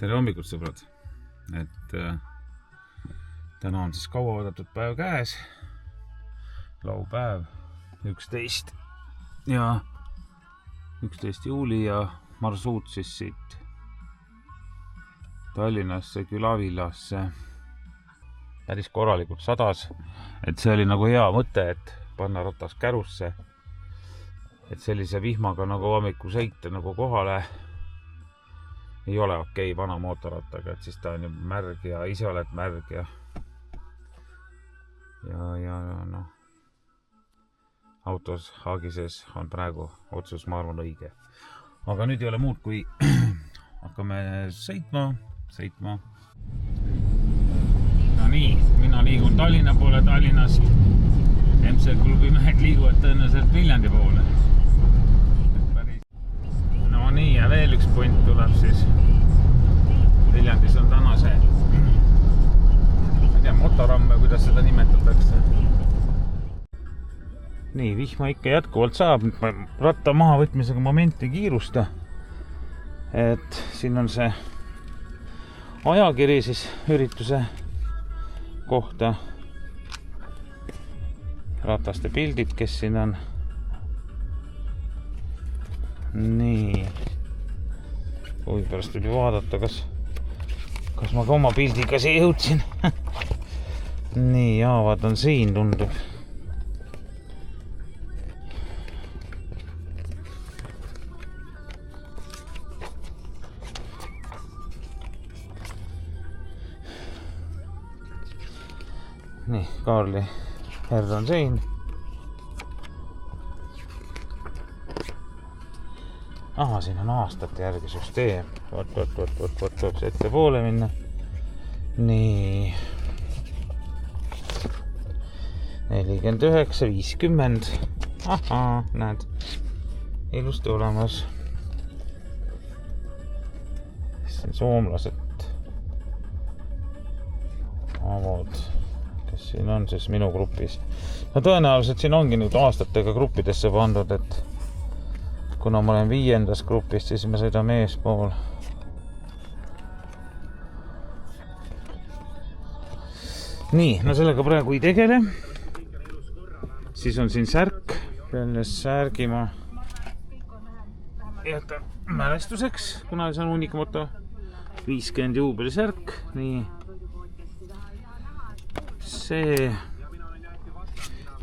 Tere hommikut, sõbrad! Et täna on siis kaua oodatud päev käes. Laupäev 11 juuli ja marsuut siis siit Tallinnasse Külavillasse päris korralikult sadas. Et see oli nagu hea mõte, et panna ratas kärusse. Et sellise vihmaga nagu hommikul sõita nagu kohale ei ole okei vana mootorrattaga, et siis ta on ju märg ja ise oled märg ja noh, autos haagi sees on praegu otsus, ma arvan, õige. Aga nüüd ei ole muud, kui hakkame sõitma. No nii, mina liigun Tallinna poole Tallinnast. MC klubi mehed liiguvad tõenäoliselt Viljandi poole. No nii, ja veel üks punt tuleb siis. Viljandis on täna see, ma ei tea, motoramm või kuidas seda nimetatakse. Nii, vihma ikka jätkuvalt saab. Nüüd ma ratta maha võtmisega momenti kiirusta. Et siin on see ajakiri siis ürituse kohta. Rataste pildid, kes siin on. Nii. Huvi pärast tuli vaadata, kas ma ka oma pildiga siia jõudsin. Nii, jaavad on siin, tundub. Nii, Kaarli R on siin. Aha, siin on aastate järgi süsteem. Võt, ette poole minna. Nii. 49, 50. Aha, näed. Ilusti olemas. Siin soomlased. Avod. Kes siin on siis minu grupis. No tõenäoliselt siin ongi nüüd aastatega gruppidesse pandud, et kuna ma olen 5. grupist, siis me sõidame eespool. Nii, no sellega praegu ei tegele. Siis on siin särk. Jälle särgi ma jätan mälestuseks, kuna see on Unicmoto 50 juubelisärk. Nii.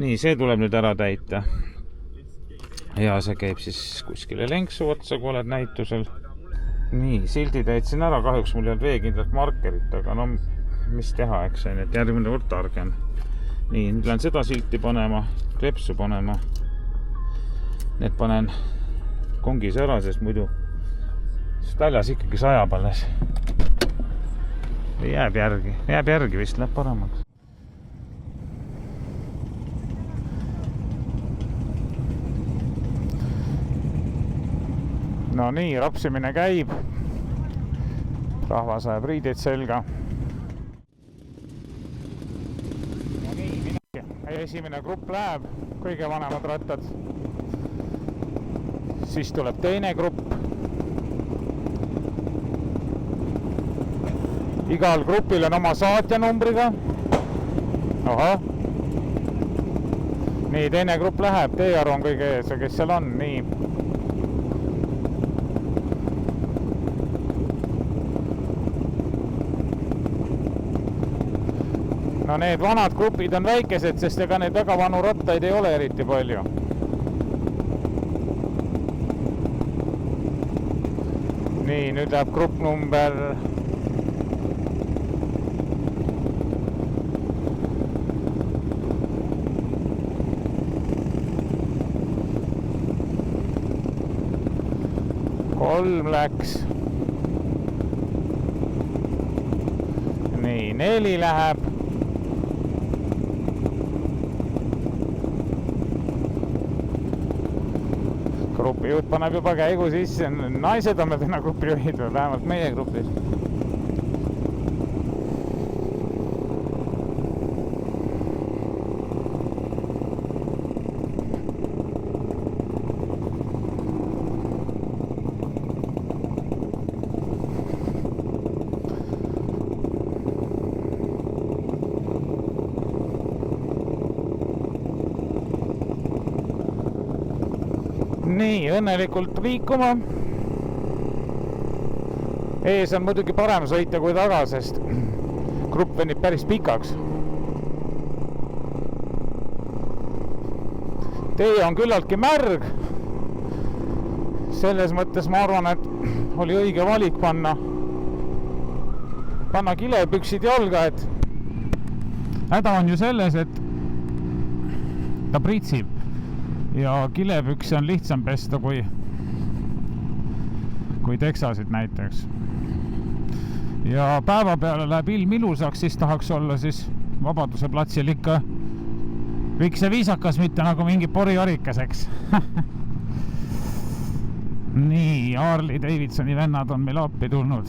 See tuleb nüüd ära täita. Ja see käib siis kuskile lenksu otsa, kui oled näitusel. Nii, sildi täitsin ära. Kahjuks mul ei olnud veekindlat markerit, aga no mis teha, eks on, et järgmine kord targem. Nii, nüüd lähen seda silti panema, klepsu panema. Need panen kongis ära, sest muidu väljas ikkagi sajab alles. Jääb järgi vist, läheb paremaks. No nii, rapsimine käib. Rahvas ajab riideid selga. No nii, minagi. Esimene grupp läheb, kõige vanemad rattad. Siis tuleb teine grupp. Igal grupil on oma saatja numbriga. Aha. Nii, teine grupp läheb. Teearu on kõige ees, kes seal on. Nii. No need vanad grupid on väikesed, sest ega need väga vanu rattaid ei ole eriti palju. Nii, nüüd läheb grupp number 3 läks. Nii, 4 läheb. Grupijuht paneb juba käigu sisse. Naised on täna grupijuhid või vähemalt meie grupis. nii, õnnelikult liikuma. Ees on muidugi parem sõita kui taga, sest grupp venib päris pikaks. Tee on küllaltki märg. Selles mõttes ma arvan, et oli õige valik panna kilepüksid jalga, et häda on ju selles, et ta pritsib ja kilepükse on lihtsam pesta kui teksasid näiteks. Ja päeva peale läheb ilm ilusaks, siis tahaks olla siis Vabaduse platsil ikka kõik see viisakas, mitte nagu mingi poriorikeseks. Nii, Harley Davidsoni vennad on meil appi tulnud.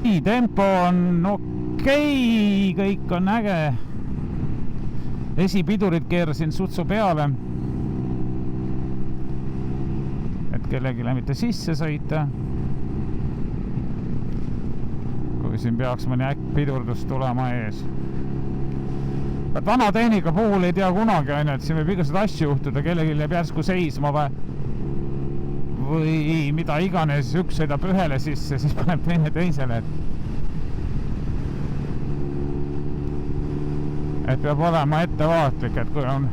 Nii, tempo on okei, kõik on äge. Esipidurid keerasin sutsu peale, et kellegile mitte sisse sõita. Kui siin peaks mõni äkkpidurdus tulema ees. Vana tehnika puhul ei tea kunagi, et siin võib igasuguseid asju juhtuda, kellelgi jääb järsku seisma või mida iganes, üks sõidab ühele sisse, siis paneb teine teisele. Et peab olema ettevaatlik, et kui on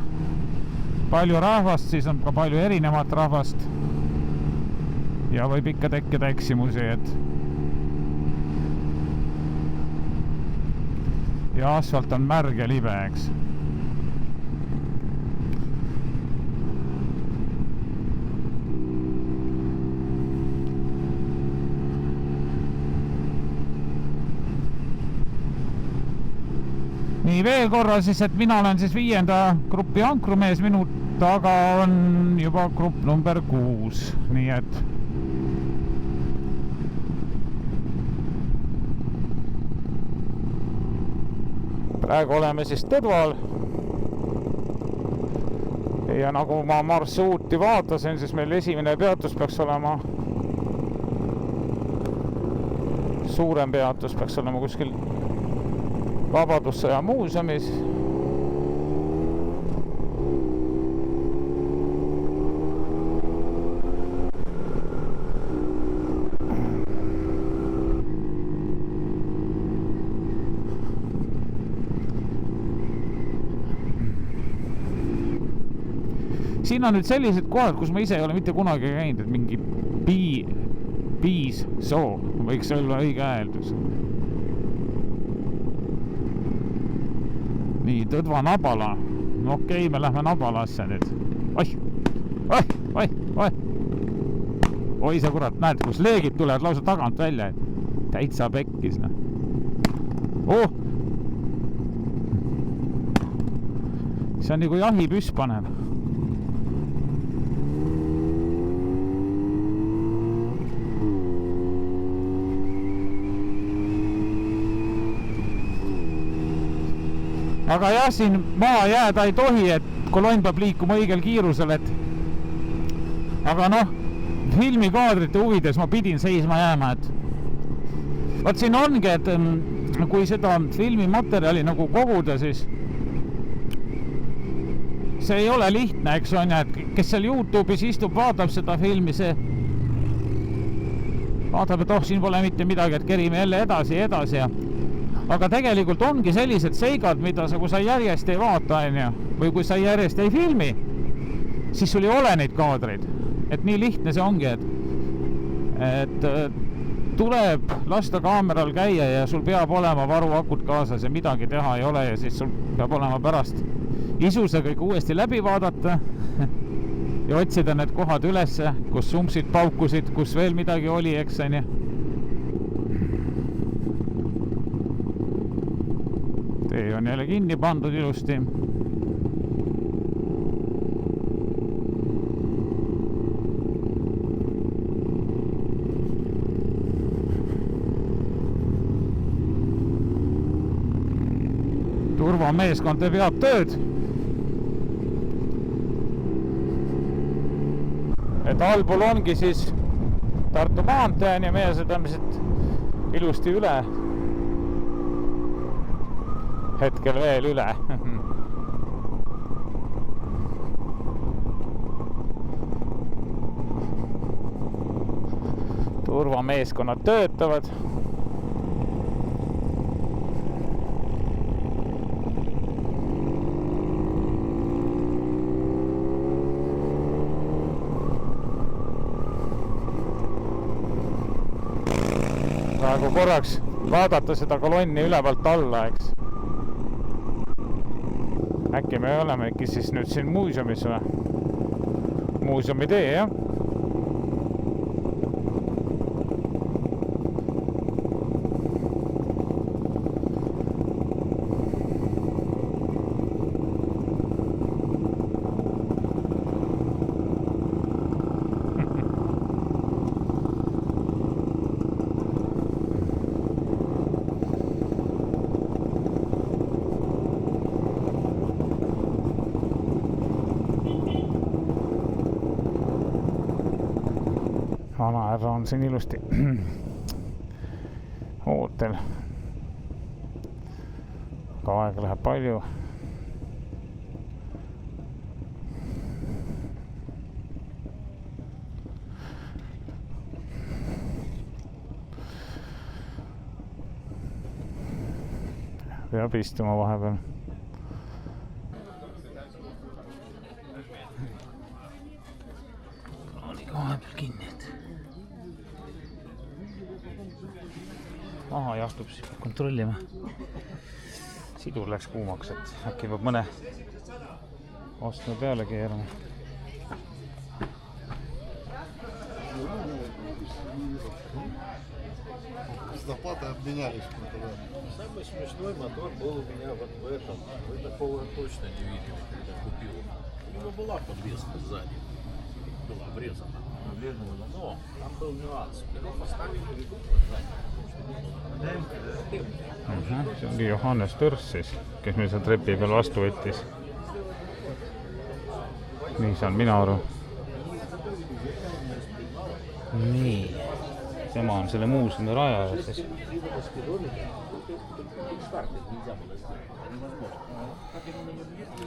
palju rahvast, siis on ka palju erinevat rahvast ja võib ikka tekkida eksimusi, et ja asfalt on märg ja libe, eks. Nii, veel korra siis, et mina olen siis 5. grupi ankrumees, minu taga on juba grupp number 6, nii et praegu oleme siis Tõdval ja nagu ma marsruuti vaatasin, siis meil esimene peatus peaks olema suurem peatus, peaks olema kuskil Vabadussõja muuseumis. Siin on nüüd sellised kohad, kus ma ise ei ole mitte kunagi käinud, et mingi piissoo võiks olla õige hääldus. Nii, Tõdva Nabala. No okei, me lähme Nabalasse nüüd. Oi see kurat, näed, kus leegid tulevad lausa tagant välja. Täitsa pekkis. See on nagu jahipüss paneb. Aga jah, siin maa jääda ei tohi, et kolonn peab liikuma õigel kiirusel, et aga noh, filmikaadrite huvides ma pidin seisma jääma, et vaat siin ongi, et kui seda filmimaterjali nagu koguda, siis see ei ole lihtne, eks on, et kes seal YouTube'is istub, vaatab seda filmi, see vaatab, et siin pole mitte midagi, et kerime jälle edasi ja aga tegelikult ongi sellised seigad, mida sa, kui sa järjest ei vaata, või kui sa järjest ei filmi, siis sul ei ole neid kaadreid. Et nii lihtne see ongi, et tuleb lasta kaameral käia ja sul peab olema varuakud kaasas ja midagi teha ei ole ja siis sul peab olema pärast isuse kõik uuesti läbi vaadata ja otsida need kohad ülesse, kus sumpsid paukusid, kus veel midagi oli, eks on. Tee on jälle kinni pandud ilusti. Turvameeskond teeb head tööd. Et allpool ongi siis Tartu maanteen ja meie sõidame siit ilusti üle hetkel veel üle. Turvameeskonnad töötavad. Praegu korraks vaadata seda kolonni ülevalt alla, eks. Äkki me oleme äkki siis nüüd siin muuseumis või? Muuseumi tee, jah? Vanaärra on siin ilusti ootel. Aga aega läheb palju. Peab istuma vahepeal. Oli vahepeal kinni, et aha, jahtub, siis peab kontrollima. Sidur läks kuumaks, et äkki peab mõne ostme peale keerama. Зарплаты обменялись. Самый смешной мотор был у меня вот в этом. Вы такого точно не видели, когда купил. У него была подвеска сзади. Была обрезана. Но там был нюанс. Его поставили редуктор сзади. See oli Johannes Tõrs siis, kes meil seal trepi peal vastu võttis. Nii saan mina aru. Nii. Tema on selle muuseumi rajaja siis.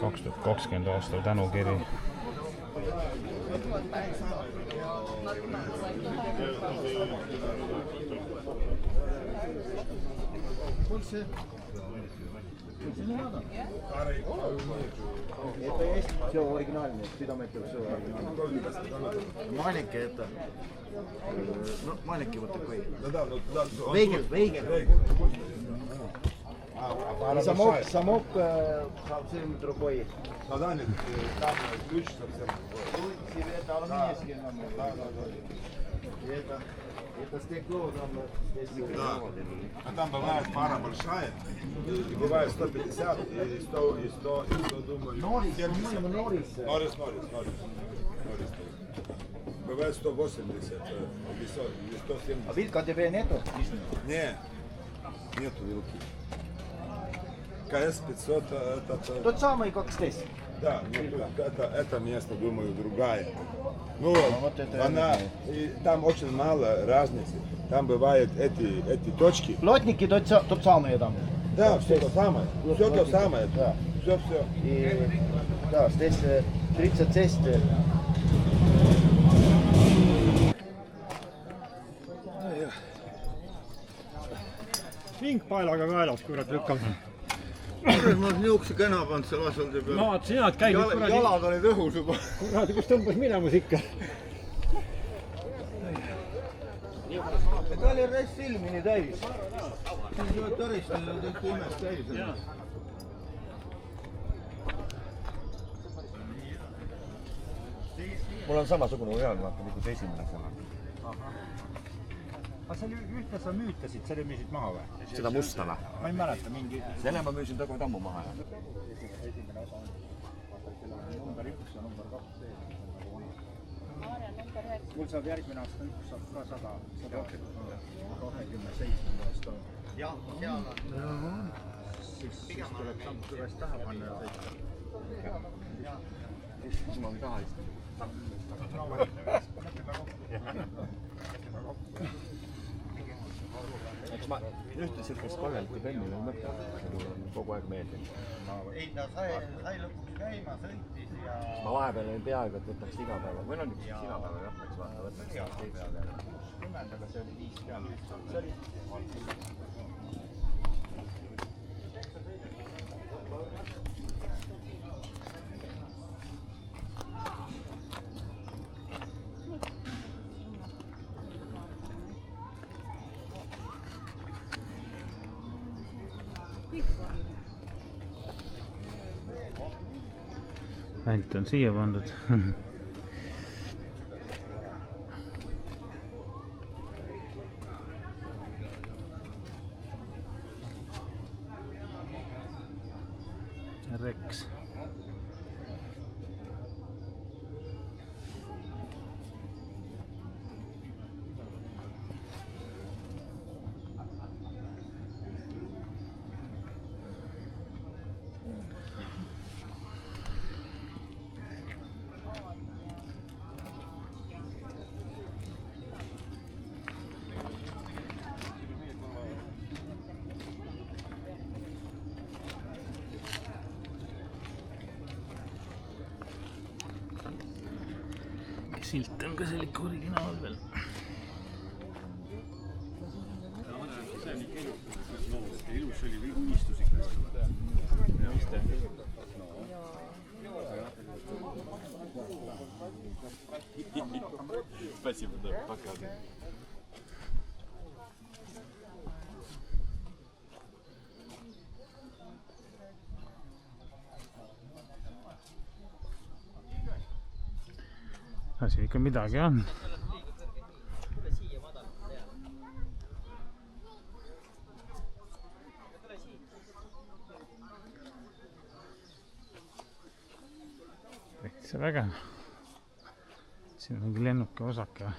2020 aastal tänukiri. Это есть все оригинальное, спидометр все оригинальное. Маленький это, ну маленький вот такой. Вейгель. Замок совсем другой. Там ключ совсем другой. Это алюминиевский номер. Это стекло там здесь. Да. А там бывает пара большая, и бывает 150 и 100, и 100, и 100, думаю. Норрис. Бывает 180 и 170. А вид КТБ нету? Не, нету вилки. КС 500 это... Тот самый, как здесь. Да, это место, думаю, другая. Ну вот это она, и там очень мало разницы. Там бывают эти точки. Плотники тот самый там. Да, все то самое. Все то самое. Да. Все. И да, здесь 36. Vingpaelaga kaelas, kurat lükkab. Ma niisuguse kena pannud seal asfaldi peal. No, et sina oled käinud kuradi... Jalad olid õhus juba. Kuradi, kus tõmbas minemus ikka. Ta oli rest silmini täis. Siis tõristel tehti imest täis. Mul on samasugune ujal, vaata, nagu see esimene seal. Aga see oli ühte sa müütasid, selle müüsid maha või? Seda musta või? Ma ei mäleta mingi... Selle ma müüsin tagu tammu maha. Esimene osa on number 1 ja number 2. Mul saab järgmine aasta üks saab ka 127 aasta. Jah, seal on. Siis tuleb sammut üles taha panna ja sõita. Siis ma või taha istu. ma ühte sihukest panelikku penni veel mõtlen, kogu aeg meeldinud. ei, ta sai lõpuks käima, sõitis ja... ma vahepeal olin peaaegu, et võtaks iga päeva. Või no nüüd siis iga päeva jah, võtaks vaata, võtaks iga peale. 60, aga see oli 50. See oli... vänt on siia pandud. Rex. Silt on ka selline originaal veel. See on ikka ilus oli unistus ikka. Mis ta on? Спасибо, да, показывай. Asi ikka midagi on. Täitsa vägev. Siin on mingi lennuke osake.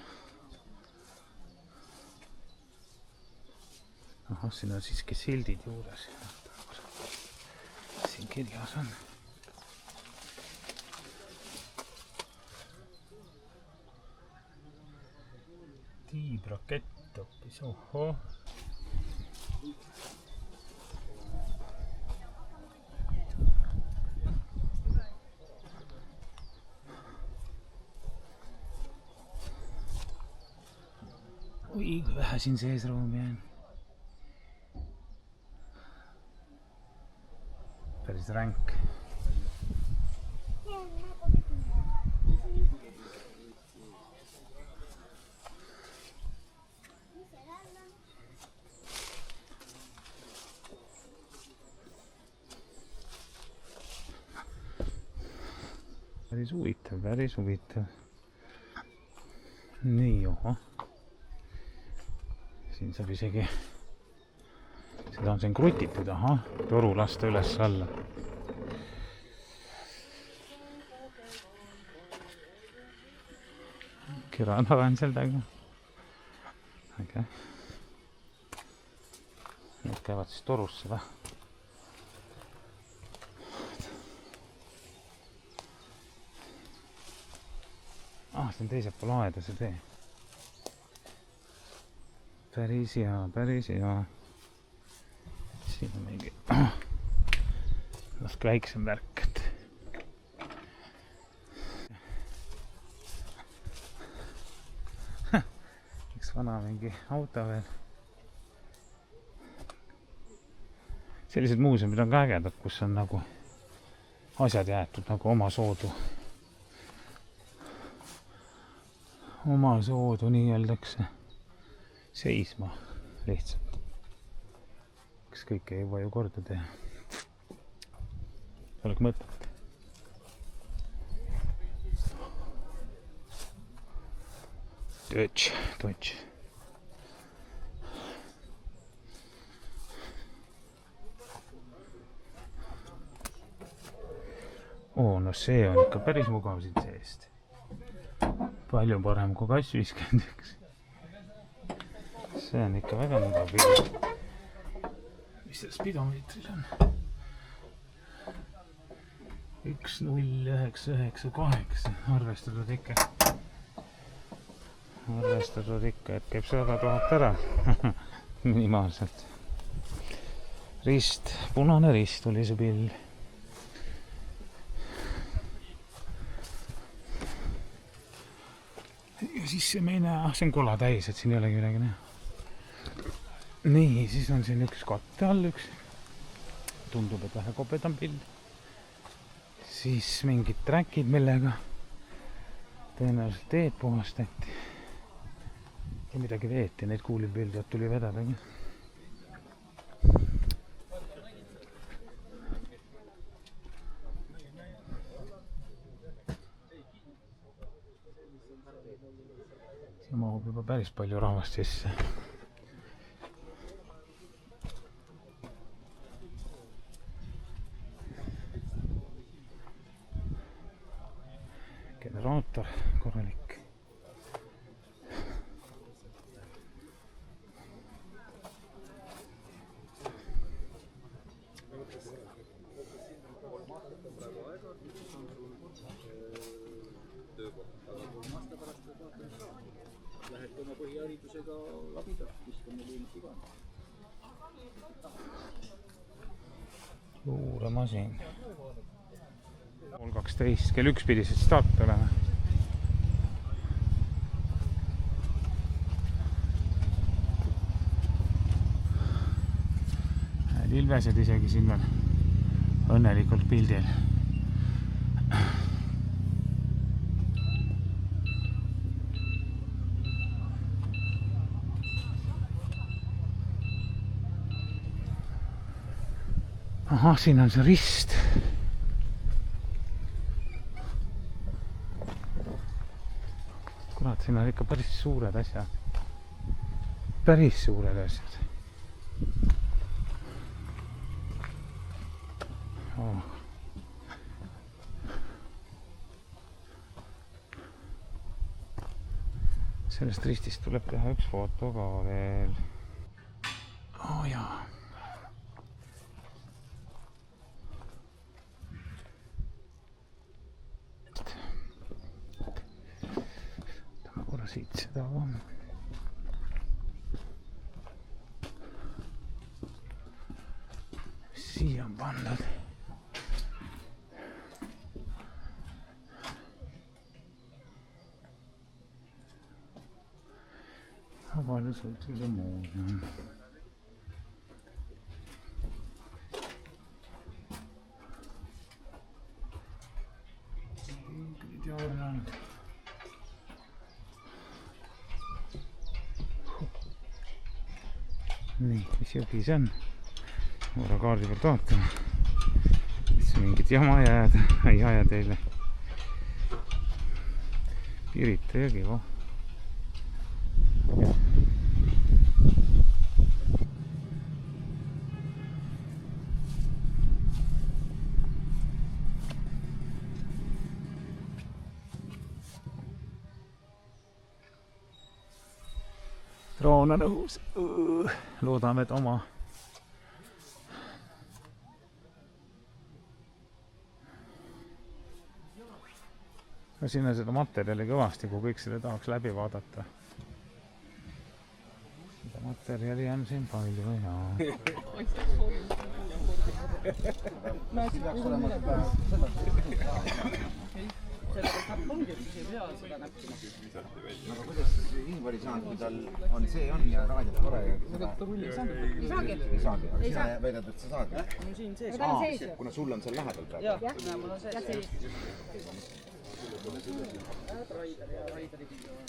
Ahah, siin on siiski sildid juures. Siin kirjas on. Tiibrakett hoopis, ohoh. Oi, kui vähe siin sees ruumi on. Päris ränk. Päris huvitav. Nii, johah. Siin saab isegi, seda on siin krutitud, ahah, toru lasta üles alla. Kirada on seal taga. Okay. Need käivad siis torusse või? See on teised pool aeda see tee. Päris hea. Siin on mingi natuke väiksem värk. Üks vana mingi auto veel. Sellised muuseumid on ka ägedad, kus on nagu asjad jäetud nagu oma soodu nii öeldakse seisma lihtsalt. Kas kõike ei jõua ju korda teha? Oleks mõtet. Deutsch. No see on ikka päris mugav siit seest. Palju parem kui kass 51. See on ikka väga mugav pidu. Mis selles pidomeetril on? 10998. Arvestatud ikka, et käib 100 000 ära. minimaalselt. Rist, punane rist oli see pill. Ja siis see me ei näe, see on kola täis, et siin ei olegi midagi näha. Nii, siis on siin üks katte all üks. Tundub, et vähe kopedam pill. Siis mingid trackid, millega tõenäoliselt teed puhastati. Ja midagi veeti, neid kuulipildjad tuli vedadagi. See mahub juba päris palju rahvast sisse. Generaator korralik. Lähed oma põhiharidusega labidat, viskame liimit iga. Luuremasin. 12, kell 1 pidi siis start olema. Ilvesed isegi siin veel õnnelikult pildil. Ahah, siin on see rist. Kurat, siin on ikka päris suured asjad. Päris suured asjad. Oh. Sellest ristist tuleb teha üks foto ka veel. Oh jaa. Siit seda on. Siia on pandud. Palju sõltuse muud on. Nii, mis jõgi see on? Võra kaardi pealt vaatama. Siis mingit jama jääda, ei aja teile. Pirita jõgi, voh. Droon on õhus. Loodame, et oma. No siin on seda materjali kõvasti, kui kõik selle tahaks läbi vaadata. Seda materjali on siin palju, jaa. Aga kuidas Ingvari saanud, kui tal on see on ja raadiot pole ja seda... Ei saagi. Ei saagi, aga sina väidad, et sa saad. On siin sees. Kuna sul on seal lähedal praegu. Jah, mul on sees. Raideri ja Raideri video on.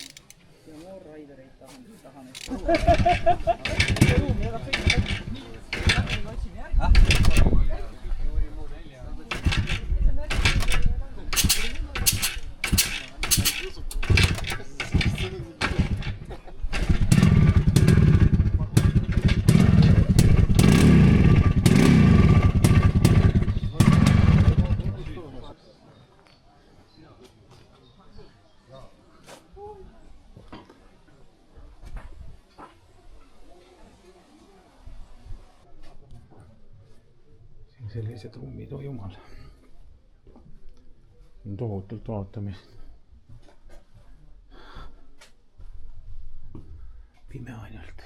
Ja muu Raidereid tahan. See ruum ei ole kõik. Ma otsin järgi. Sellised ruumid, oh jumal. On tohutult vaatamist. Pime ainult.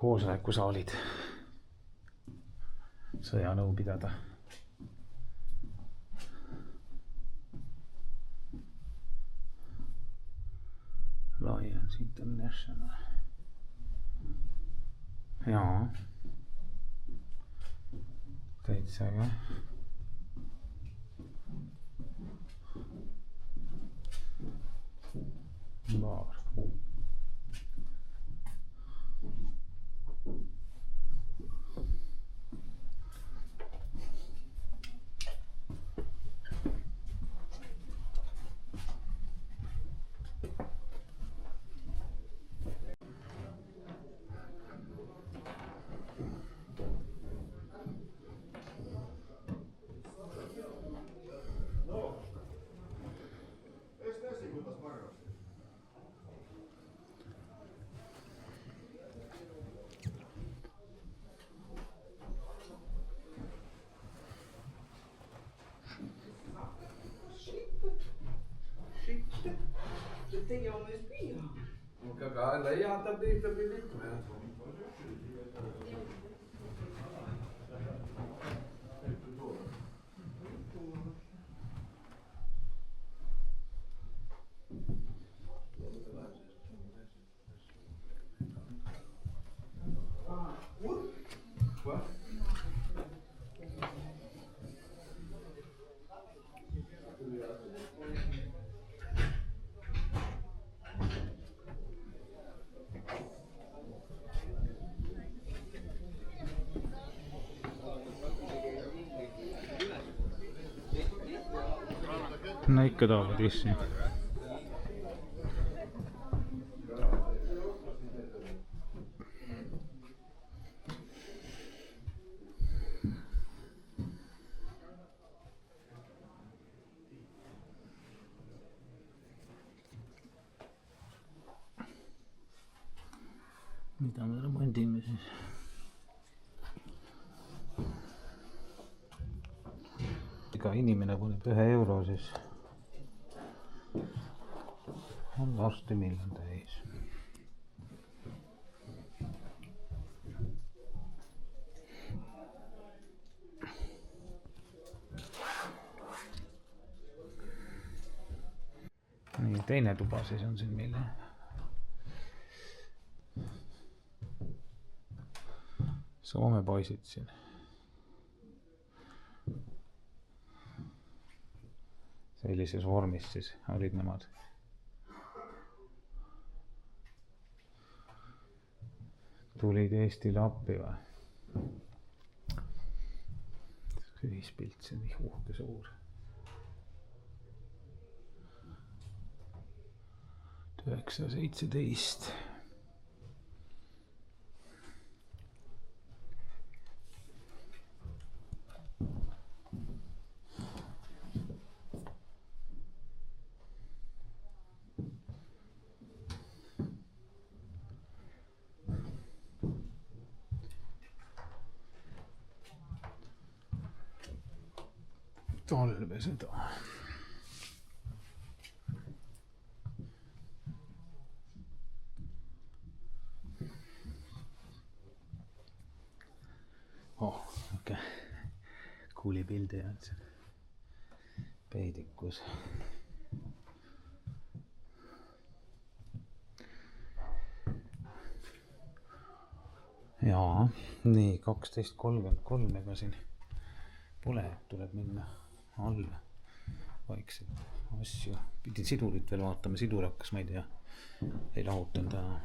koosolekusaalid sõjanõu pidada. Lions International. Jaa. Täitsa äge. Baar. No ikka tahavad issi. Mida me remondime siis? Iga inimene paneb €1, siis on varsti miljon täis. Nii, teine tuba siis on siin meil. Soome poisid siin. Sellises vormis siis olid nemad. Tulid Eestile appi või? Ühispilt, see on nii uhke suur. 917. Talve seda. Okay. Kuulipildi on siin peidikus. Jaa, nii 12:33, ega siin pole, tuleb minna alla vaikselt asju. Pidin sidurit veel vaatama, sidur hakkas, ma ei tea, ei lahutanud enam.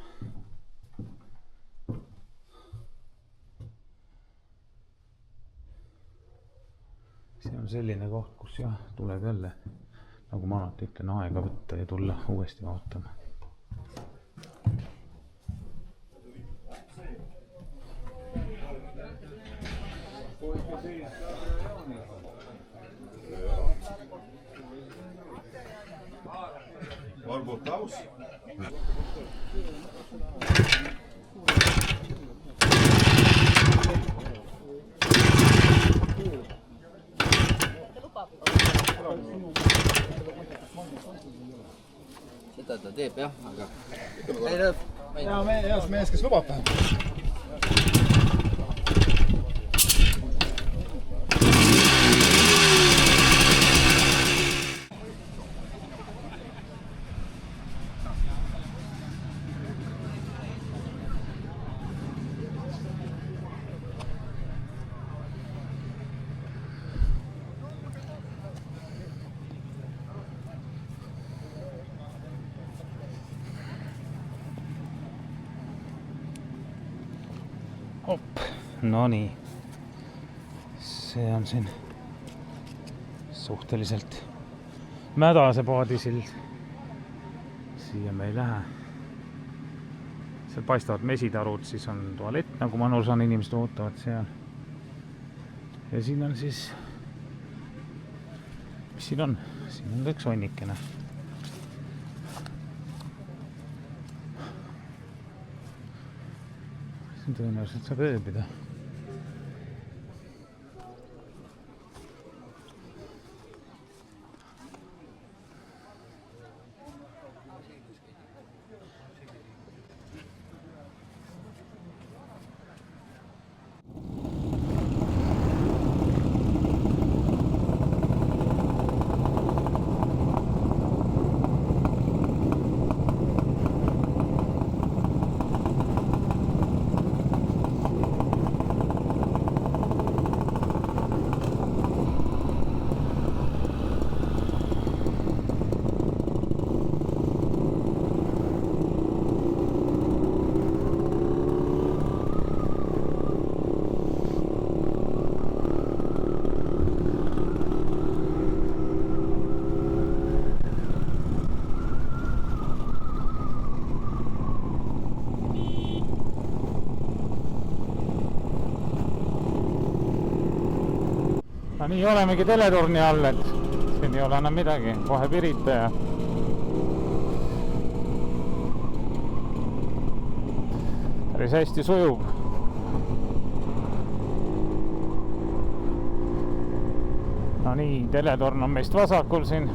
See on selline koht, kus jah, tuleb jälle, nagu ma alati ütlen, aega võtta ja tulla uuesti vaatama. Barbotaus? Seda ta teeb jah, aga Hea mees, kes lubab. No nii. See on siin suhteliselt mädase paadisild. Siia me ei lähe. Seal paistavad mesitarud, siis on tualett, nagu ma aru saan, inimesed ootavad seal. Ja siin on siis, mis siin on? Siin on üks onnikene. Siin tõenäoliselt saab ööbida. No nii olemegi teletorni all, et siin ei ole enam midagi, kohe Pirita ja päris hästi sujub. No nii, teletorn on meist vasakul siin.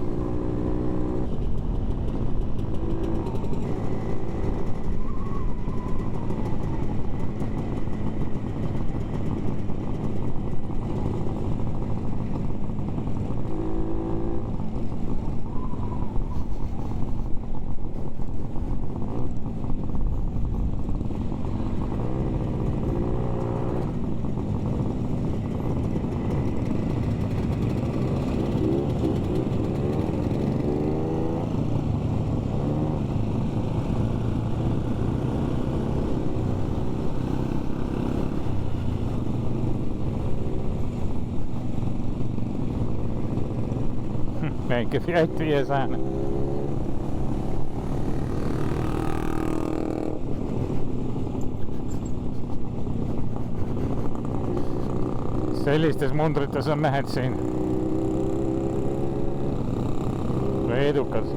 Väike Fiat 500. Sellistes mundrites on mehed siin. Edukad.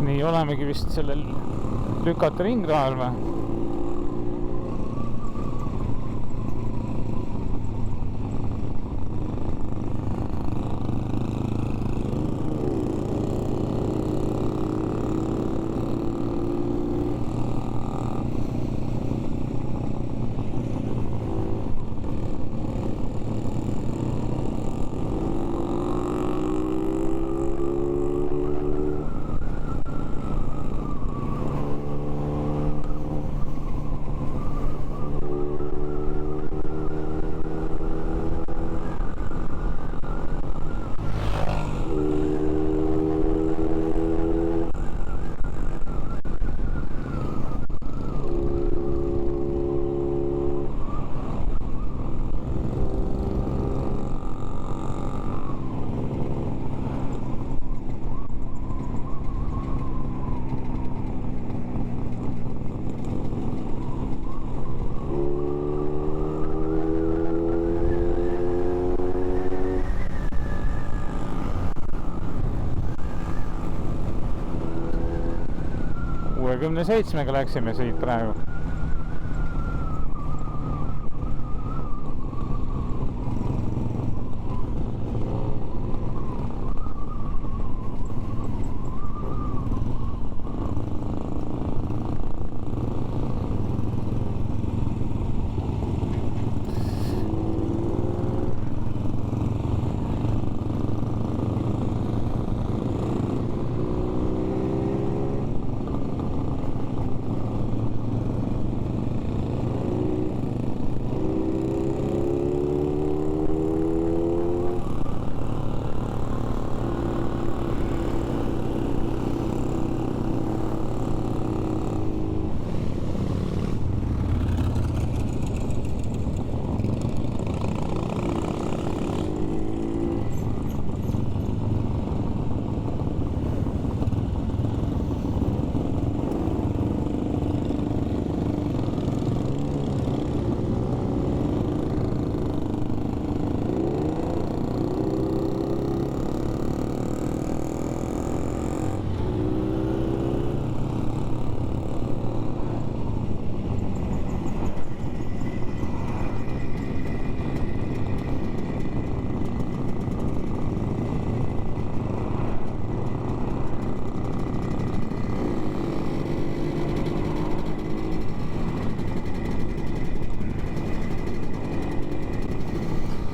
Nii olemegi vist sellel lükata ringrahal või? Kümne 7-ga läksime siit praegu.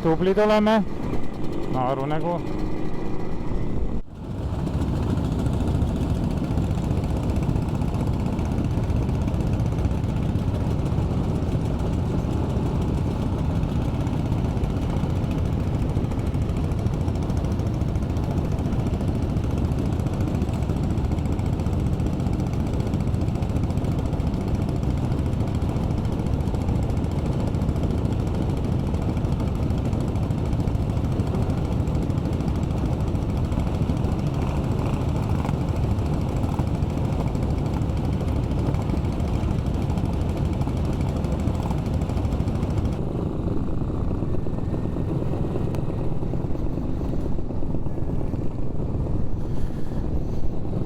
tublid oleme. Naeru nägu.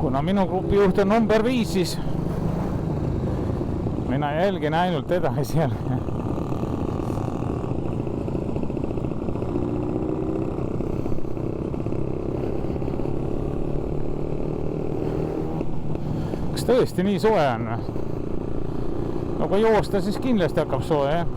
Kuna minu grupijuht on number 5, siis mina jälgin ainult teda seal. Kas tõesti nii soe on? No kui joosta, siis kindlasti hakkab soe, jah?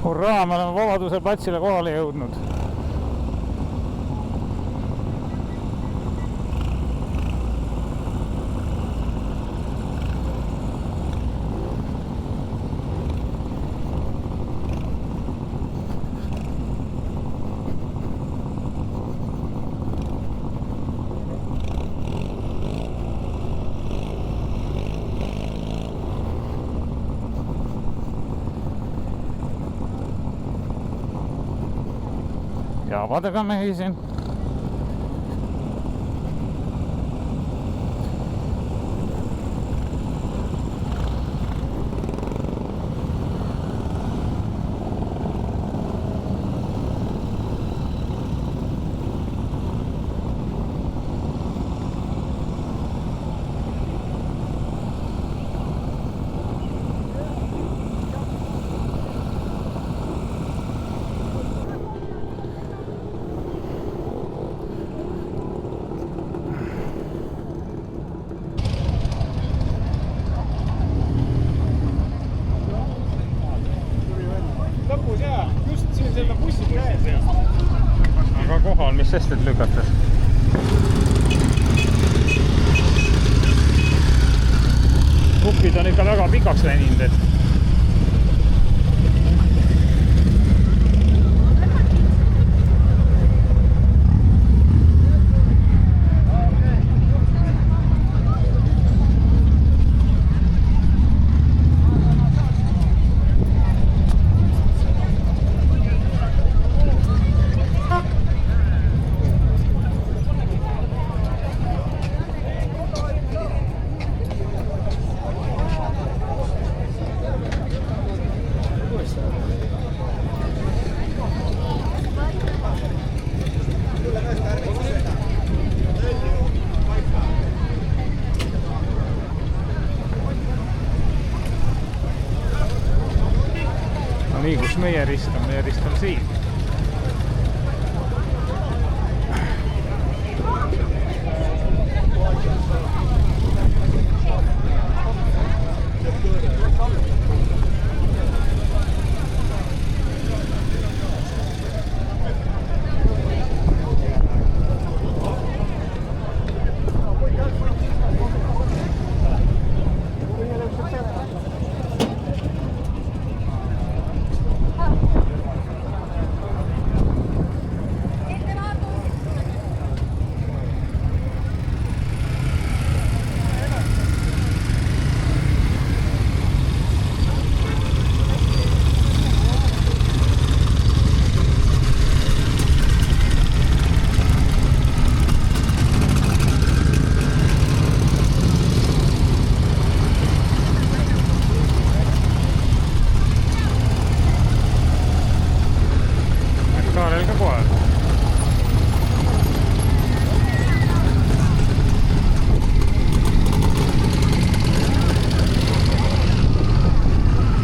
Hurraa, me oleme Vabaduse platsile kohale jõudnud. Jaabadega mehi siin. Aga kohal, mis sest, et lükates? Kupid on ikka väga pikaks läinud, et meie rist on siin.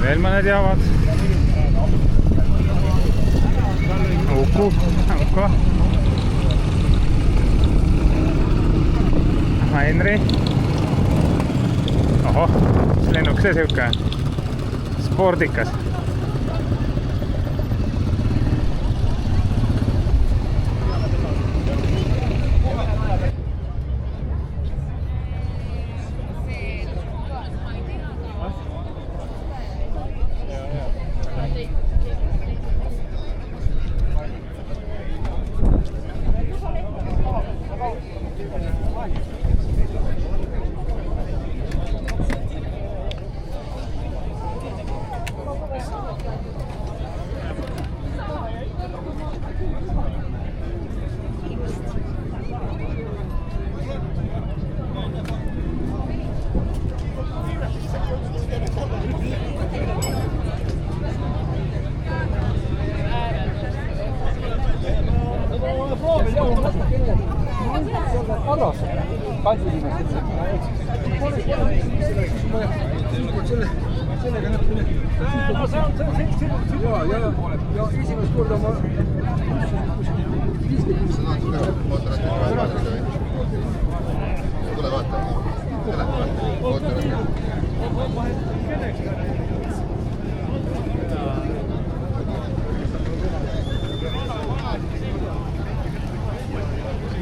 Veel mõned jäävad. Uku. Henri. Ohoh, mis lennuk see siuke? Spordikas. Esimest korda ma tule vaata.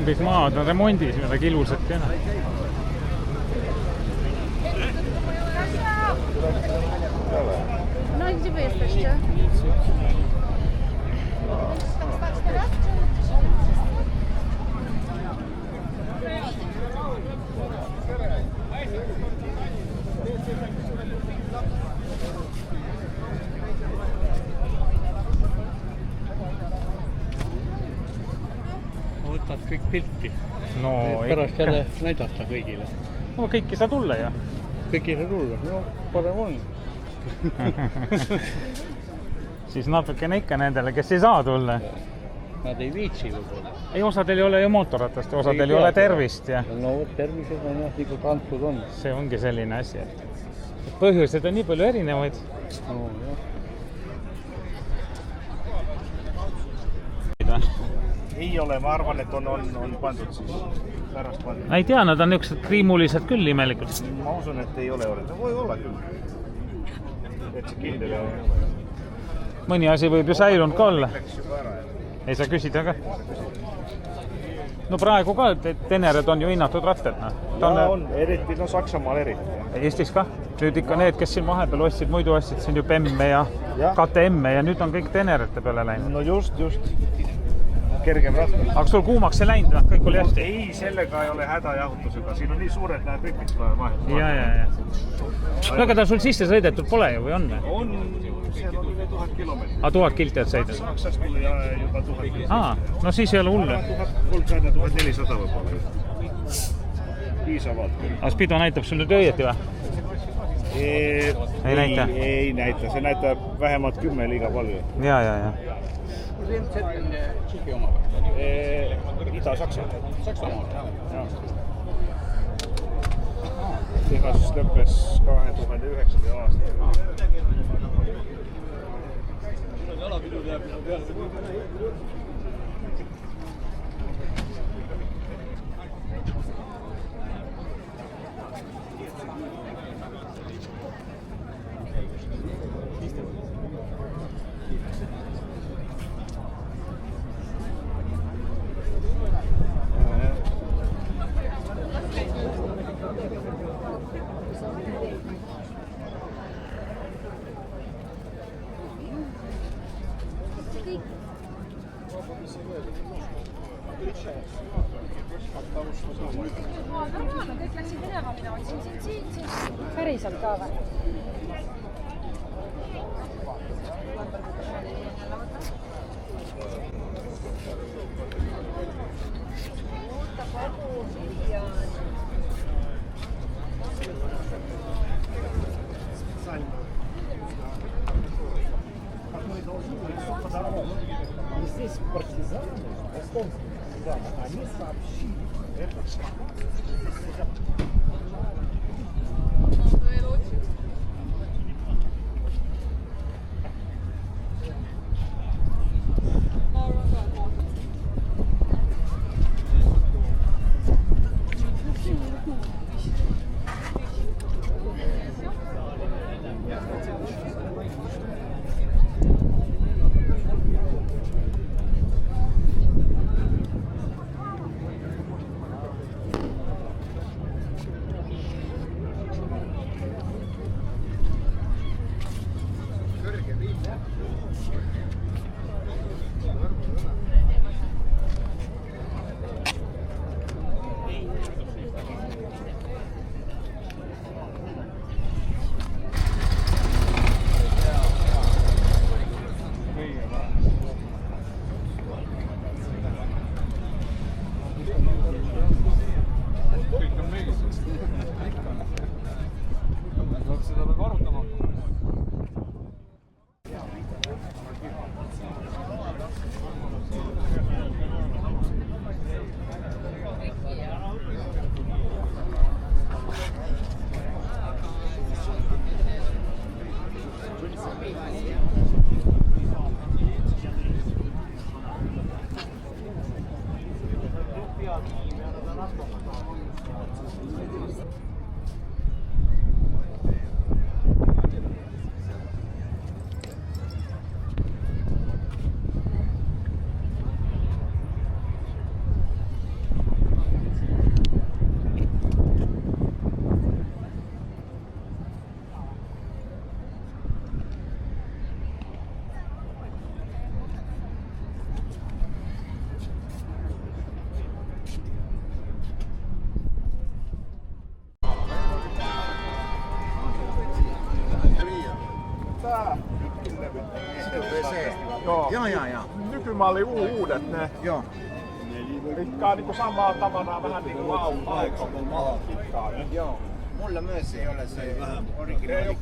Kõik maad on remondis, midagi ilusat ei ole. No i gdzie wy jesteście? Võtad kõik pilti. No Pärast ikka. jälle näidata kõigile. No kõik ei saa tulla ja. Kõik ei saa tulla. No, parem on. Siis natukene ikka nendele, kes ei saa tulla. Nad ei viitsi võib-olla. Ei, osadel ei ole ju mootorratast, osadel ei ole tervist ja No tervised on jah, nagu kantud on. see ongi selline asi, et põhjused on nii palju erinevaid. No, jah. Ei ole, ma arvan, et on pandud siis pärast pandud. Ei tea, nad on niisugused kriimulised küll imelikult. Ma usun, et ei ole olnud. Voi olla küll. Et see kindel ei ole. Mõni asi võib ju säilunud ka olla. Läks juba ära. Ei saa küsida ka. No praegu ka, et Tenered on ju hinnatud rattad. On, eriti, no Saksamaal eriti. Eestis ka. Nüüd ikka need, kes siin vahepeal ostsid, muidu ostsid siin ju BEM-e ja KTM-e ja nüüd on kõik Tenerite peale läinud. No just. Kergem ratta. Aga sul kuumaks ei läinud, kõik oli hästi? Ei, sellega ei ole häda jahutusega. Siin on nii suured näed ripid vahet. Ja. No aga ta sul sisse sõidetud pole ju või on? On, seal on üle 1000 kilomeetrit. 1000 kilti oled sõidnud? Saksast tuli juba 1000 kilomeetrit. No siis ei ole hull. 1300-1400 võib-olla. Piisavalt. Aga Spido näitab sul nüüd õieti või? Ei näita? Ei näita, see näitab vähemalt 10 liiga palju. Ja. Tšiki oma või? Ida-Saksa. Saksamaa. Tehas lõppes 2009. aastal. kõik läksid minema, mina otsin siin. Päriselt ka või? Здесь партизаны, эстонские партизаны, они сообщили это Ja. Nykymalli uudet ne. Joo. Rikkaa niinku samaa tavaraa vähän niinku auto. Joo. Mulla myös ei ole se originaali.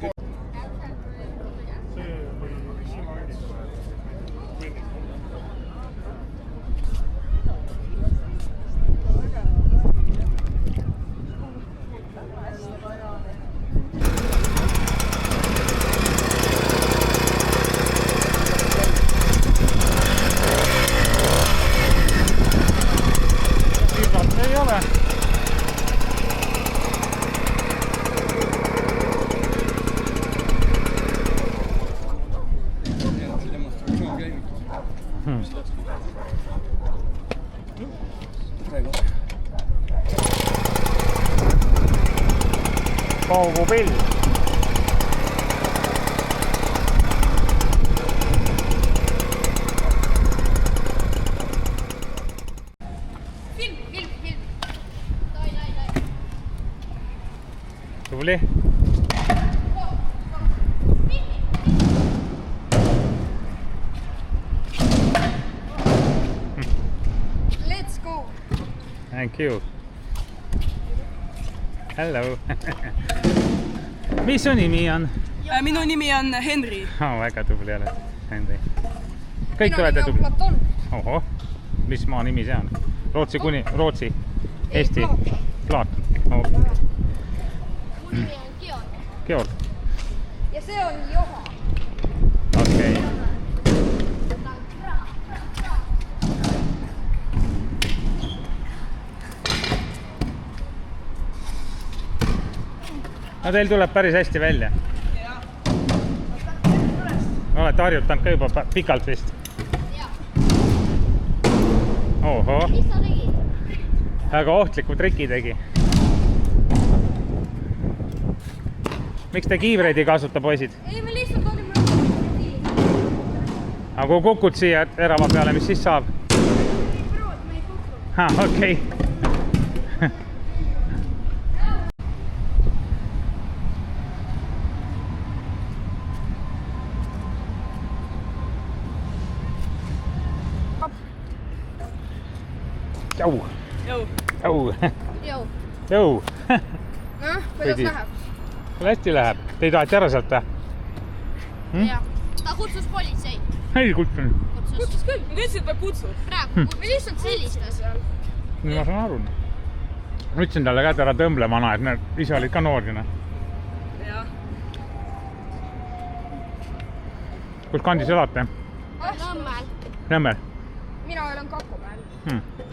Ei ole. Paugupill. Tubli. Let's go! Thank you. Hello. Mis su nimi on? Minu nimi on Henri. Väga tubli oled, Henri. Kõik Minu olete nimi on tubli. Platon. Ohoh, mis maa nimi see on? Rootsi, Eesti? Platon. Mu nimi on Georg. Georg. Ja see on Johan. Okei. no teil tuleb päris hästi välja. Olete harjutanud ka juba pikalt vist? Oho. Väga ohtliku triki tegi. Miks te kiivreid ei kasuta, poisid? Ei, me lihtsalt olime aga kui kukud siia terava peale, mis siis saab? Okei. Jau. Jau. Jau. Jau. Noh, kuidas läheb? Hästi läheb. Te ei taheti ära sealt? Jah. Ta kutsus politsei. Ei kutsun. Kutsus küll, ma ütlesin, et ta kutsub. Praegu, me lihtsalt sellistas. Nii ma saan aru. Ma ütlesin talle ka, et ära tõmble vana, et need ise olid ka noorina. Jah. Kus kandis elate? Nõmmel. Nõmmel? Mina olen Kakumäel.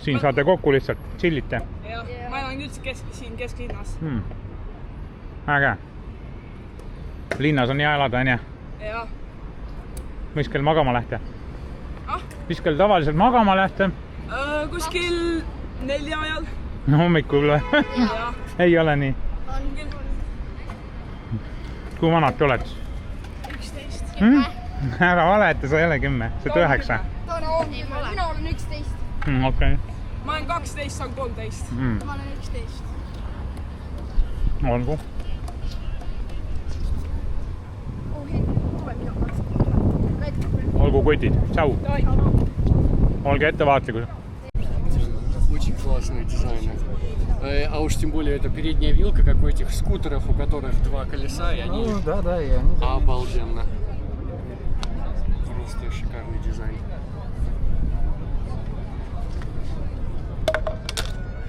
Siin saate kokku lihtsalt, chillite. Jah, ma elan üldse siin kesklinnas. Äge. Linnas on hea elada, on jah? Jah. Mis kell magama lähte? Ah? Mis kell tavaliselt magama lähte? Kuskil 4 ajal. No hommikul või? Jah. Ei ole nii. On küll. Kui vanad te oled? 11. Ära valeta, sa ei ole 10, sa oled 9. Mina olen 11. Okei. Ma olen 12, saan 13. Ma olen 11. Olgu. Olgu kutid. Tšau. Olge ettevaatlikud. Очень классные дизайны. А уж тем более это передняя вилка, как у этих скутеров, у которых 2 колеса, и они... Ну, да, и они... Обалденно. Просто шикарный дизайн.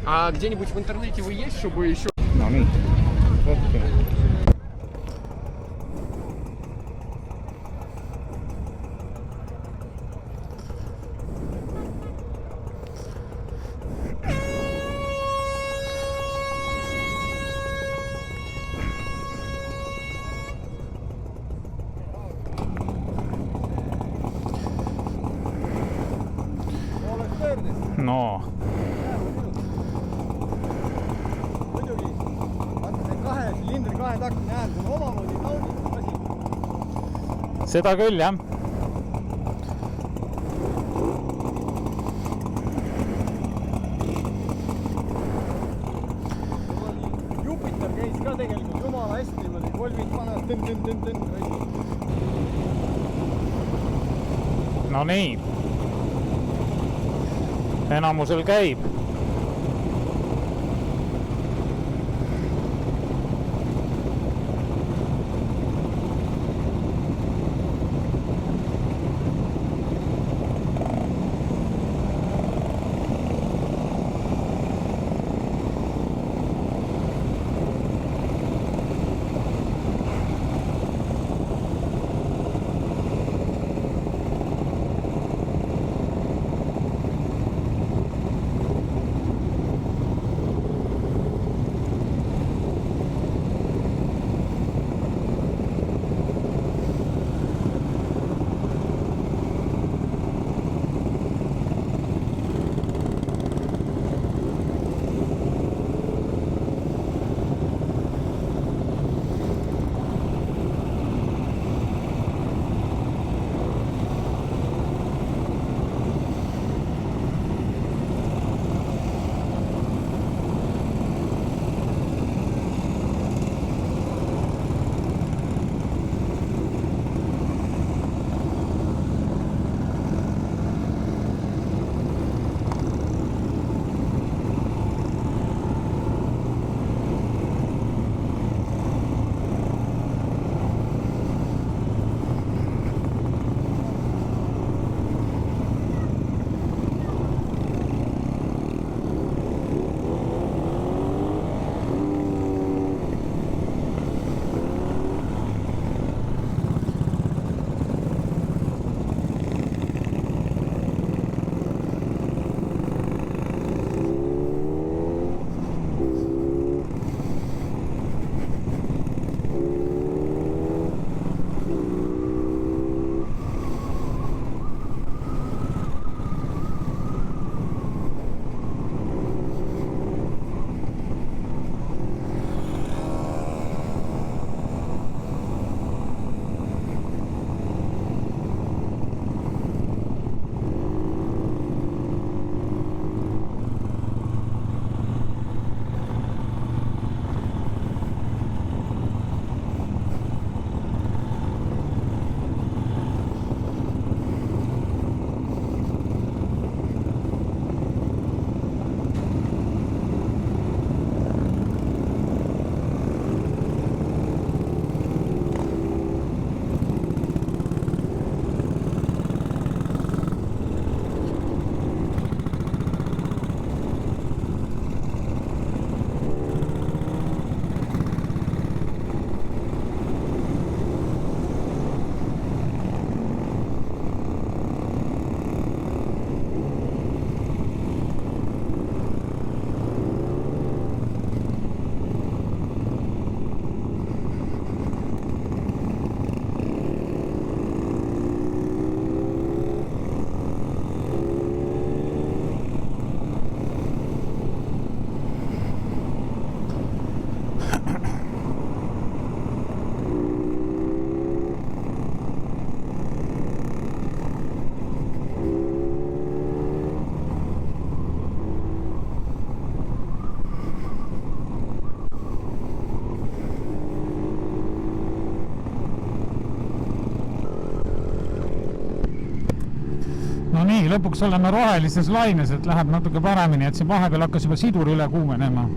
А где-нибудь в интернете вы есть, чтобы еще... No nii. No. Muidugi, vaata see 2 silindri 2 taktine hääl, see on omamoodi nauditav asi. Seda küll, jah. Jupiter käis ka tegelikult jumala hästi, niimoodi kolvid panevad tõn. No nii. Enamusel käib. No nii, lõpuks oleme rohelises laines, et läheb natuke paremini, et see vahepeal hakkas juba sidur üle kuumenema.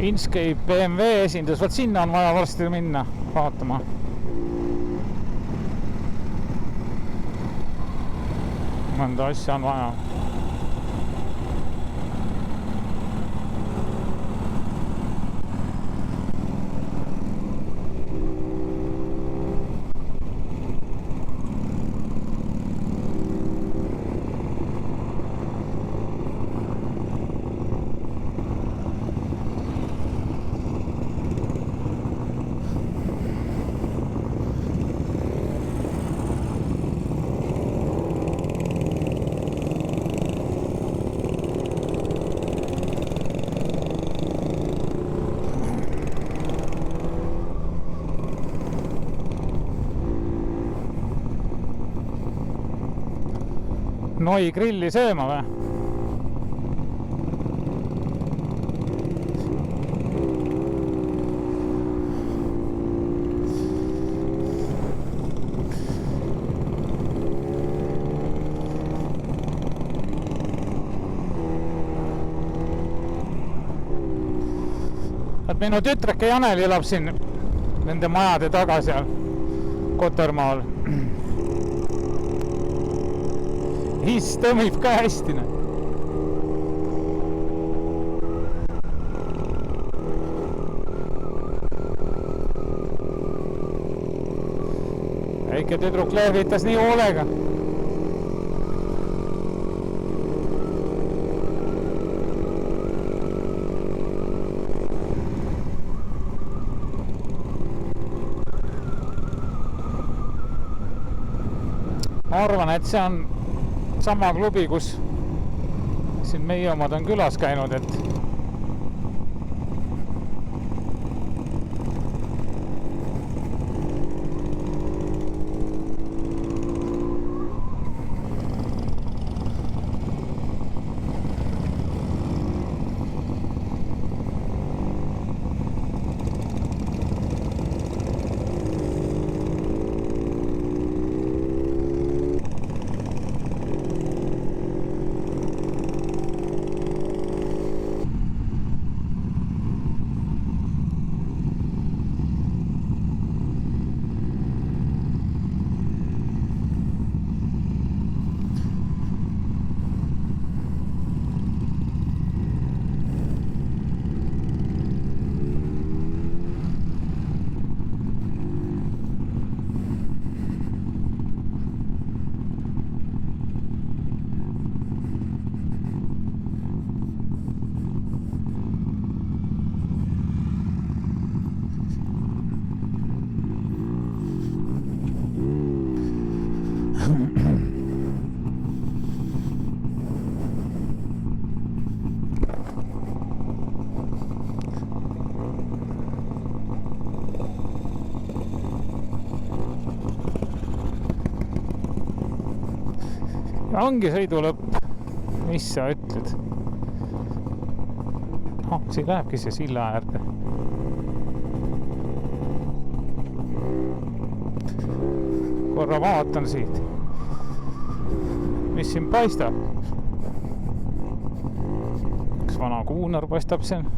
Inscape BMW esindus, vaat sinna on vaja varsti minna vaatama. Mõnda asja on vaja. Noi grilli sööma või? Et minu tütreke Janel elab siin nende majade taga seal Kotermaal. Hiss tõmmib ka hästi. Väike tüdruk lehvitas nii hoolega. Ma arvan, et see on sama klubi, kus siin meie omad on külas käinud, et ongi sõidu lõpp. Mis sa ütled? Siin lähebki see silla äärde. Korra vaatan siit. Mis siin paistab? Üks vana kuunar paistab siin.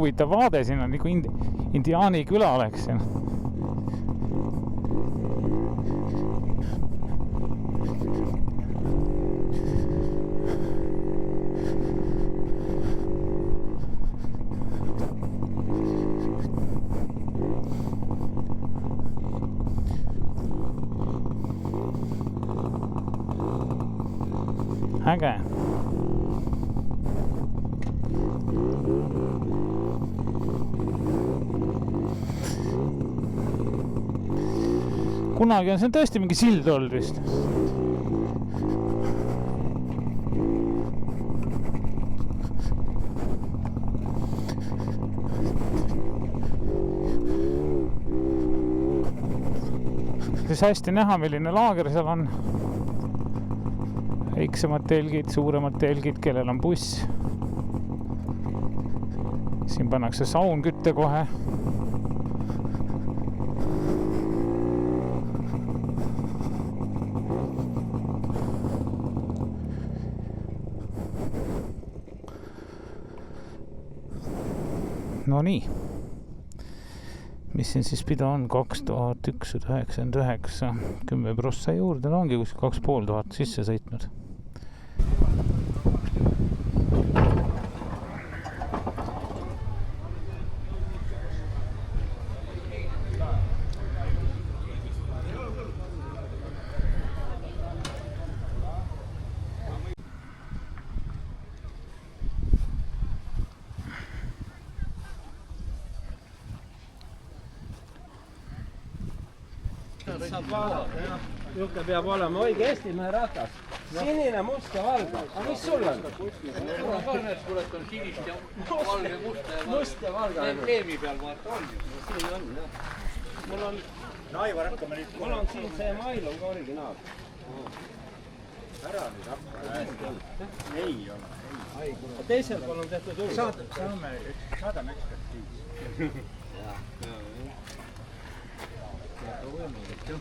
huvitav vaade, siin on nagu indiaani küla oleks siin. Äge. Kunagi on see tõesti mingi sild olnud vist. Siis hästi näha, milline laager seal on. Väiksemad telgid, suuremad telgid, kellel on buss. Siin pannakse saun kütte kohe. No nii. Mis siin siis pida on? 2199. 10 prossa juurde. No ongi kuskil 2500 sisse sõitnud. Saab vaadata, jah. Juhke peab olema õige Eestimehe ratas. Sinine, must ja valge. Aga mis sul on? Mul on ka näed, kurat on sinist ja valge, must ja valge. Emblemi peal vaata on. Siin on, jah. Mul on... No Aivar, hakkame nüüd. Mul on siin see mail on ka originaal. Ära nüüd hakka. Ei ole. Teisel pool on tehtud uus. Saadame ekspertiis.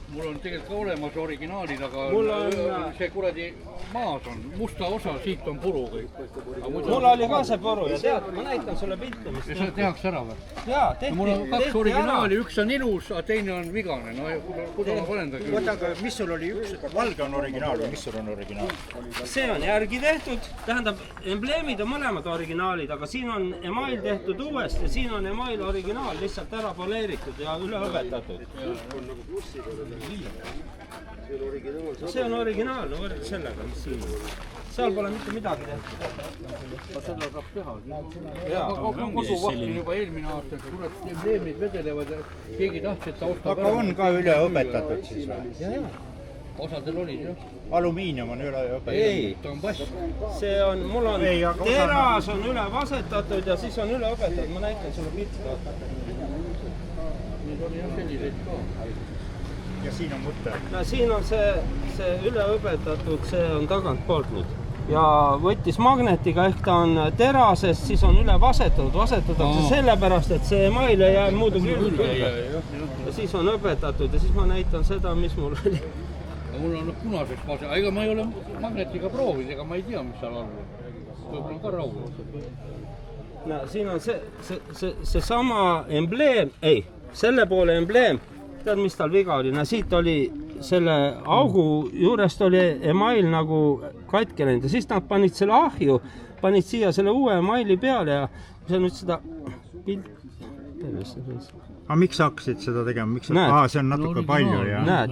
Mul on tegelikult ka olemas originaalid, aga see kuradi maas on, musta osa, siit on puru kõik. Mul oli ka see puru ja tead, ma näitan sulle pilte, mis... Ja see tehakse ära või? Jaa, tehti. Mul on 2 originaali, üks on ilus, aga teine on vigane. No kuda ma panen ta küll. Võta, aga mis sul oli üks? Valge on originaal või mis sul on originaal? See on järgi tehtud, tähendab, embleemid on mõlemad originaalid, aga siin on email tehtud uuesti ja siin on email originaal lihtsalt ära poleeritud ja üle õpetatud. See on originaalne võrd sellega, mis siin on. Seal pole mitte midagi tehtud. Seda saab teha. Koduvahtin juba eelmine aasta, kurat, embleemid vedelevad ja keegi tahtis, et ta ostab aga on ka üle õpetatud siis või? Osadel olid jah. Alumiinium on üle õpetatud? Ei, ta on pass. see on, mul on teras on üle vasetatud ja siis on üle õpetatud. Ma näitan sulle pilti. Need oli jah selliseid ka. Ja siin on mutter. No siin on see üle õpetatud, see on tagant poolt nüüd. Ja võttis magnetiga, ehk ta on terasest, siis on üle vasetatud. Vasetatakse sellepärast, et see email ei jää muudu külge. Ja siis on õpetatud ja siis ma näitan seda, mis mul oli. Mul on punaseks vasen, ega ma ei ole magnetiga proovinud, ega ma ei tea, mis seal all on. Võib-olla on ka rahu. No siin on see sama embleem, ei, selle poole embleem. Tead, mis tal viga oli? No siit oli selle augu juurest oli email nagu katke läinud ja siis nad panid selle ahju, panid siia selle uue emaili peale ja kui sa nüüd seda pilti... Aga miks sa hakkasid seda tegema? See on natuke palju ja... Näed,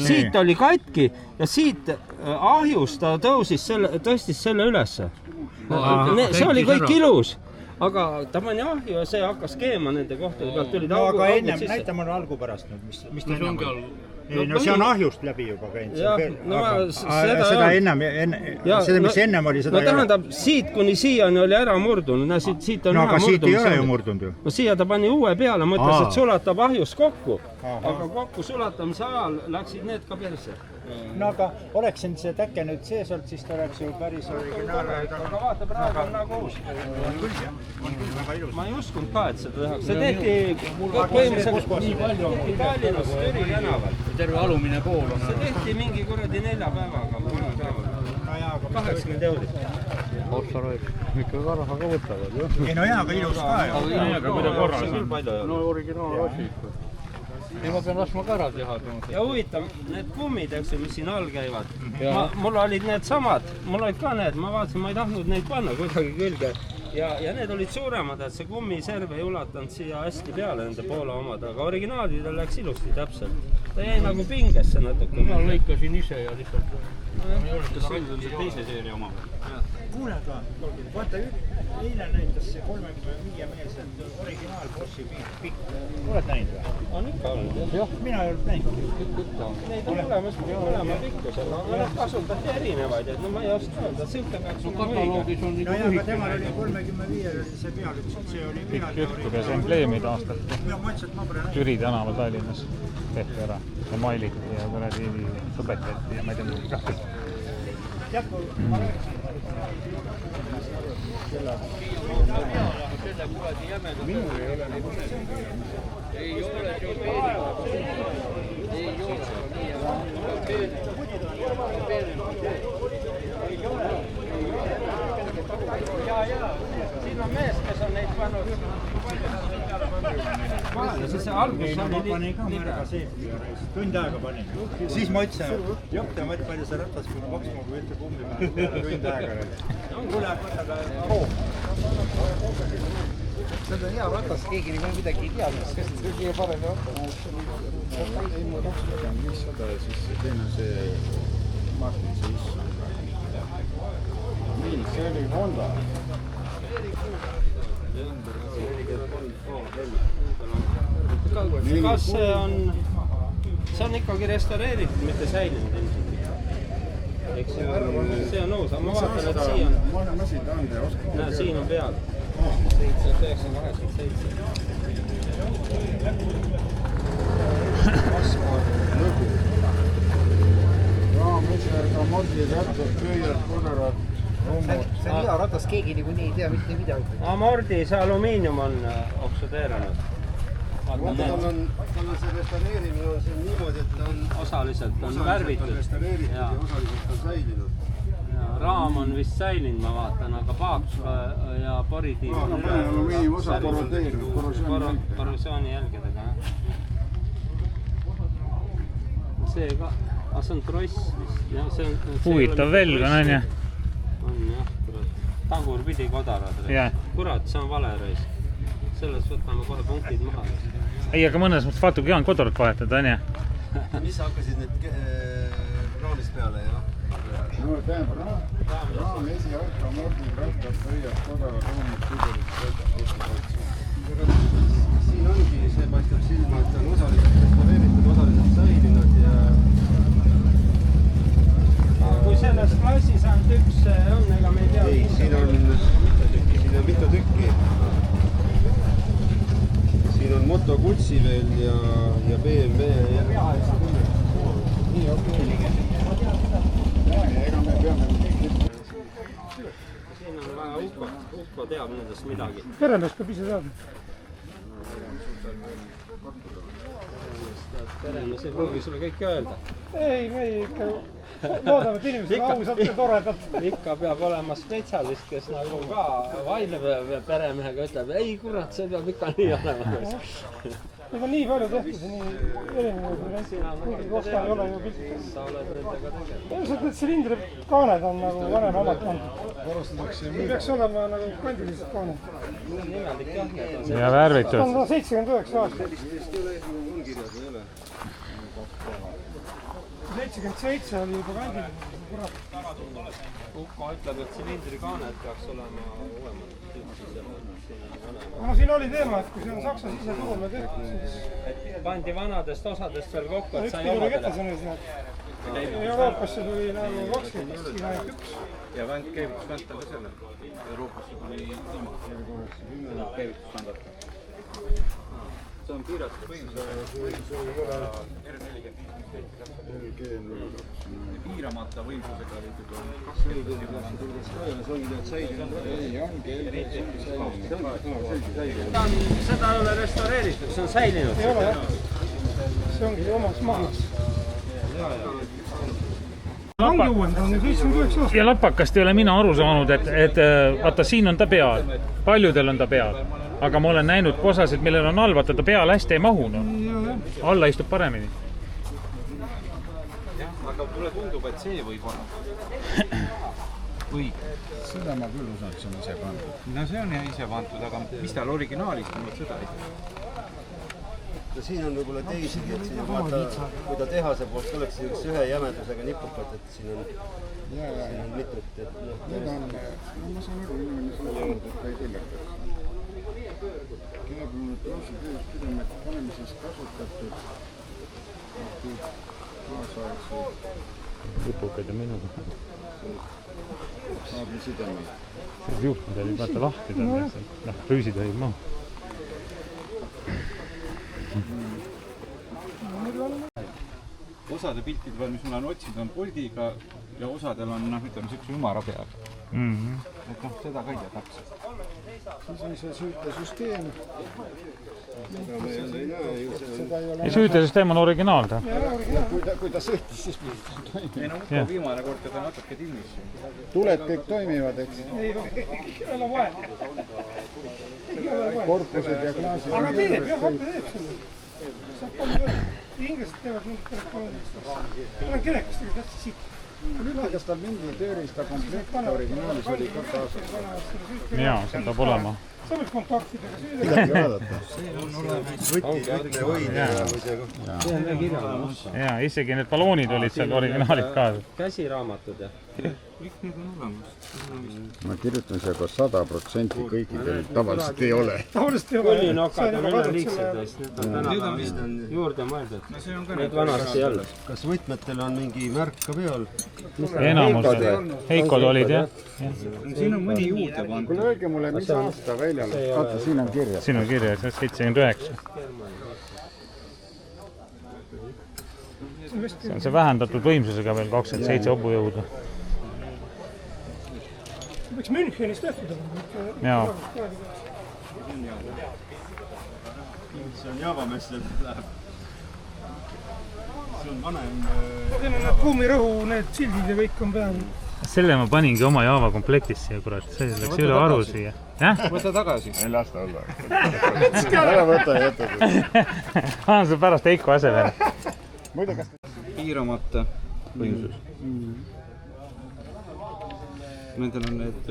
siit oli katki ja siit ahjus ta tõstis selle ülesse. See oli kõik ilus. Aga ta pani ahju ja see hakkas keema nende kohtade pealt. No aga ennem, näita mulle algu pärast nüüd, mis ta ennem oli. No see on ahjust läbi juba käinud. Seda ennem, seda mis ennem oli, seda ei ole. No tähendab, siit kuni siiani oli ära murdunud. No aga siit ei ole ju murdunud ju. No siia ta pani uue peale, mõtles, et sulatab ahjust kokku. Aga kokku sulatamise ajal läksid need ka perse. No aga oleks see täkke nüüd sees olnud, siis ta oleks ju päris originaal. Aga vaata, praegu on nagu uus. On küll jah, on küll väga ilus. Ma ei uskunud ka, et seda tehakse. See tehti põhimõtteliselt Tallinnas Türi tänaval. Terve alumine pool on. See tehti mingi kuradi 4 päevaga. No jaa, aga 80 €. Otsa roib. Ikka karaha ka võtavad, jah? ei no jaa, aga ilus ka ju. Aga muidu korras on. No originaal asi ikka. Ei, ma pean laskma ka ära teha. Ja huvitav, need kummid, eks ju, mis siin all käivad. Mul olid need samad, mul olid ka need, ma vaatasin, ma ei tahtnud neid panna kuidagi külge. Ja need olid suuremad, et see kummiserv ei ulatanud siia hästi peale nende Poola omad, aga originaalidel läks ilusti täpselt. Ta jäi nagu pingesse natuke. Ma lõikasin ise ja lihtsalt... Kas see on see teise seeria oma? Kuule ka, vaata, eile näitas see 35 mees, et originaalbossi pikk. Oled näinud või? On ikka olnud, jah? Mina ei olnud näinud. Neid on olemas mõlema pikkusega, aga nad kasutati erinevaid, et no ma ei oska öelda, siuke peaks olema õige. Kataloogis on no jah, aga temal oli 35 oli see peal, et see oli Pikk juhtudes embleemid aastati. Türi tänaval Tallinnas tehti ära ja mailiti ja kuradi sõbetati ja ma ei tea midagi kahti. minul ei ole nagu ei ole Siin on mees, kes on neid pannud. Siis see algus oli panin ka märga seepi ja tund aega panin. Siis ma ütlesin, jopte, ma palju see ratas peab maksma, kui ütle kummi tund aega. Kuule, võta ka roog. See on hea ratas, keegi nii midagi ei tea, kas see kõige parem ratas. Ei, ma 500 ja siis teine see Martin see issand. Nii, see oli Honda. Kas see on ikkagi restaureeritud, mitte säilinud ilmselt? Eks see on uus, aga ma vaatan, et siia on... Ma olen masin taanud ja oskan. Näe, siin on peal. 787. Kasvar, lõgu. Raamesverga, mordi, rätsad, köiad, kodarad, romud. See on hea ratas, keegi niikuinii ei tea mitte midagi. Amordi, see alumiinium on oksudeerunud. Tal on see restaureerimine on siin niimoodi, et ta on... Osaliselt on värvitud. Restaureeritud ja osaliselt on säilinud. Raam on vist säilinud, ma vaatan, aga paak ja poritiiv on alumiinium osa korrodeerinud, korrosiooni jälgedega. See ka, aga see on tross vist. Huvitav velg on, on jah? On jah, kurat. Tagurpidi kodarad. Kurat, see on vale reis. Selles võtame kohe punktid maha. Ei, aga mõnes mõttes vaatugi on kodarat vahetada, on jah? Mis sa hakkasid need raamist peale, jah? No tähendab, raam, esiarka, mordi, rättad, köiad, kodarad, romud, süderid, siin ongi, see paistab silma, et on osaliselt restaureeritud, osaliselt säilinud ja... Kui selles klassis ainult üks on, ega me ei tea... Ei, siin on mitu tükki. Siin on Moto Guzzi veel ja BMW ja... Nii, okei. Ega me peame... Siin on vaja Ukko teab nendest midagi. Peremest peab ise teadma. Peremees ei pruugi sulle kõike öelda. Ei, me ikka loodame, et inimesed on ausalt ja toredad. Ikka peab olema spetsialist, kes nagu ka vaidleb peremehega, ütleb, ei kurat, see peab ikka nii olema. Need on nii palju tehtud, nii erinevaid variante. Kuigi kohta ei ole ju pilti. Sa oled nendega tegelenud. Ilmselt need silindrikaaned on nagu varem omad pandud. Varastatakse Peaks olema nagu kandilised kaaned. Nimelik jah, need on Ja värvitud. On 79 aastat. 77 oli juba kandilised. Ukko ütleb, et silindrikaaned peaks olema uuemad. No siin oli teema, et kui see on Saksa siseturule tehtud, siis... Pandi vanadest osadest veel kokku, et sai tuli omadele. ketasõnes. Euroopasse tuli nagu 20, siin ainult üks. Ja käivitusvänta ka selle. Euroopasse tuli sama. Käivitusvändat. See on piiratud võimsuse. Piiramata võimsusega oli Seda ei ole restaureeritud, see on säilinud. Ei ole jah. See ongi omas maas. ongi uuend, on 79 aastat. ja lapakast ei ole mina aru saanud, et vaata, siin on ta peal. Paljudel on ta peal. Aga ma olen näinud osasid, millel on all, vaata ta peal hästi ei mahu. No. Alla istub paremini. Aga mulle tundub, et see võib olla. Või? Seda ma küll usun, et see on ise pandud. No see on jah ise pandud, aga mis tal originaalist on, seda ei tea. Siin on võib-olla teisigi, et siin vaata, kui ta tehase poolt oleks üks ühe jämedusega nipukad, et siin on mitut. Need on, ma saan aru, inimene selle juurde, et ta ei tellerdaks. Keebunud roositööspidemed panemises kasutatud kaasaegseid Lipukad ja minuga. kaablisidemeid. See juhtmed olid vaata lahti tõmmest. Rüüsid olid maha. Osade piltide peal, mis ma olen otsinud, on poldiga ja osadel on, ütleme, siukse ümara peal. Et seda ka ei tea täpselt. Siis on see süütesüsteem. Ei, süütesüsteem on originaal ta. Kui ta sõitis, siis toimib. Viimane kord teda natuke timmis. Tuled kõik toimivad, eks? Ei ole vaja. Korpused ja klaasid. Aga teeb, jah, happe teeb selle. Saab palju võrra. Inglased teevad mingit telefoonidest. Ma olen kelekast tegelikult tähtsa siit. Kas tal mingi tööriista komplekt originaalis oli ka kaasas? Jaa, see peab olema. Sa võid kontaktidega süüda. Midagi vaadata. See on olemas. Võtte hoidja või see koht. See on veel kirjanud. Jaa, isegi need baloonid olid seal originaalid ka. Käsiraamatud ja? Kõik need on olemas. Ma kirjutan siia ka 100% kõikidel tavaliselt ei ole. Tavaliselt ei ole. Kullinokad on üle liigsed, need on tänapäeval juurde mõeldud. Need vanasti ei olnud. Kas võtmetel on mingi märk ka peal? Enamus. Heikod olid, jah. Siin on mõni juurde pandud. Kuule, öelge mulle, mis aasta väljal. Vaata, siin on kirjas. Siin on kirjas, 79. See on see vähendatud võimsusega veel 27 hobujõudu. Võiks Münchenis tehtud. Jaa. See on Javamessel läheb. See on vanem... Siin on need kuumirõhu, need sildid ja kõik on peal. Selle ma paningi oma Java komplektis siia, kurat. See läks üle aru siia. Võta tagasi. Ei lasta olla. Ära võta ja jätta. Annan see pärast Heiko asemele. Piiramata võimsus. Nendel on need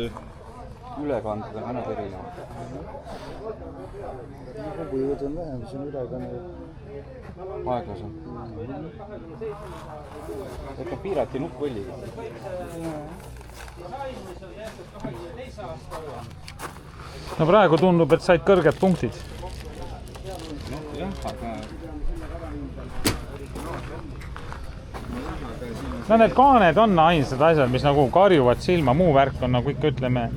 ülekanded on mõned erinevad. Hobujõud on vähem, see on ülekanded aeglasem. Ega piirati nuppvõlliga. No praegu tundub, et said kõrged punktid. Jah, aga... No need kaaned on ainsad asjad, mis nagu karjuvad silma, muu värk on nagu ikka ütleme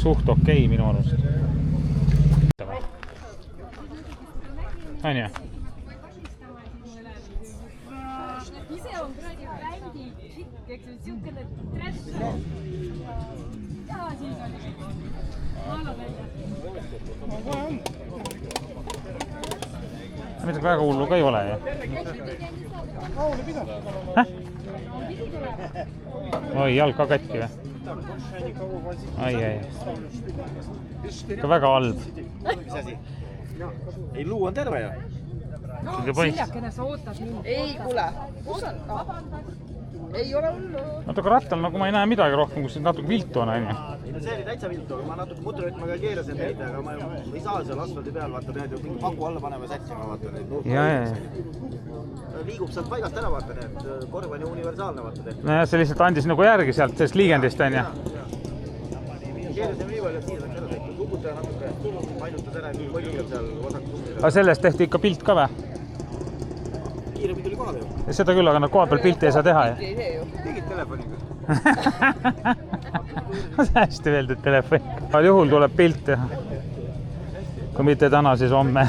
suht okei minu arust. On ju? Ise on kuradi bändi šikk, eks ju, siukene trash. Jaa, siis oli. Maala välja. Midagi väga hullu ka ei ole, jah? Oi, jalg ka katki või? Ai. Ka väga halb. Mis asi? Ei, luu on terve ja? Siljakene, sa ootad mind. Ei, kuule. Ei ole hullu. Natuke rattal nagu ma ei näe midagi rohkem, kus natuke viltu on, on ju? See oli täitsa viltu, aga ma natuke mutrarütmaga keerasin neid, aga ma ei saa seal asfaldi peal, vaata, need mingi paku alla paneme sättima, vaata neid. Jaa. Liigub sealt paigast ära, vaata need, korv on ju universaalne, vaata need. Nojah, see lihtsalt andis nagu järgi sealt, sellest liigendist, on ju? Keerasime nii palju, et siia saaks ära sõita. Kukutaja natuke painutas ära, kui võlgab seal vasakus. Aga sellest tehti ikka pilt ka või? Kiiremini tuli kohale ju. Seda küll, aga nad koha peal pilti ei saa teha, jah? Tegid telefoniga. Hästi öeldud telefoniga. Al juhul tuleb pilt teha. Kui mitte täna, siis homme.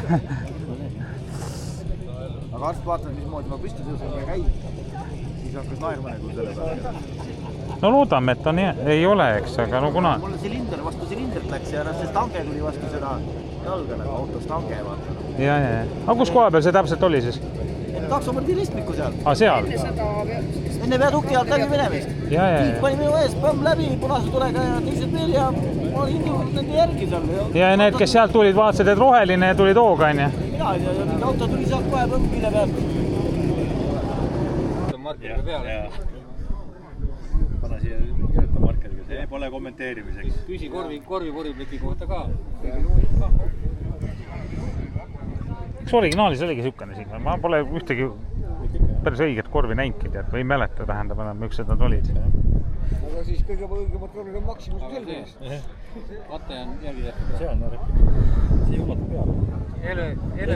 Aga arst vaatas, mismoodi ma püstusõusega käin. Siis hakkas naerma nagu selle peale. No loodame, et on ei ole, eks, aga no kuna... Mulle silinder vastu silindrit läks ja see stange tuli vastu seda jalga nagu autostange, vaata. Jaa. Aga kus koha peal see täpselt oli siis? Taksomardi ristmiku seal. Seal? Enne seda enne viadukti alt läbi minemist. Tiit pani minu ees, põmm läbi, punase tulega ja teised veel ja ma olin nende järgi seal. Ja need, kes sealt tulid, vaatasid, et roheline ja tulid hooga, on ju? Mina ja auto tuli sealt kohe põmm kile pealt. Markeriga peale. Pane siia kirjuta markeriga, see pole kommenteerimiseks. Küsi korvipleki kohta ka. Kas originaalis oligi siukene siin? Ma pole ühtegi päris õiget korvi näinki, või ei mäleta, tähendab enam, miksed nad olid. Aga siis kõige õigemad korvid on Maximus selgees. Kate on järgi tehtud. See on rääkida. See jumatab peale. Ele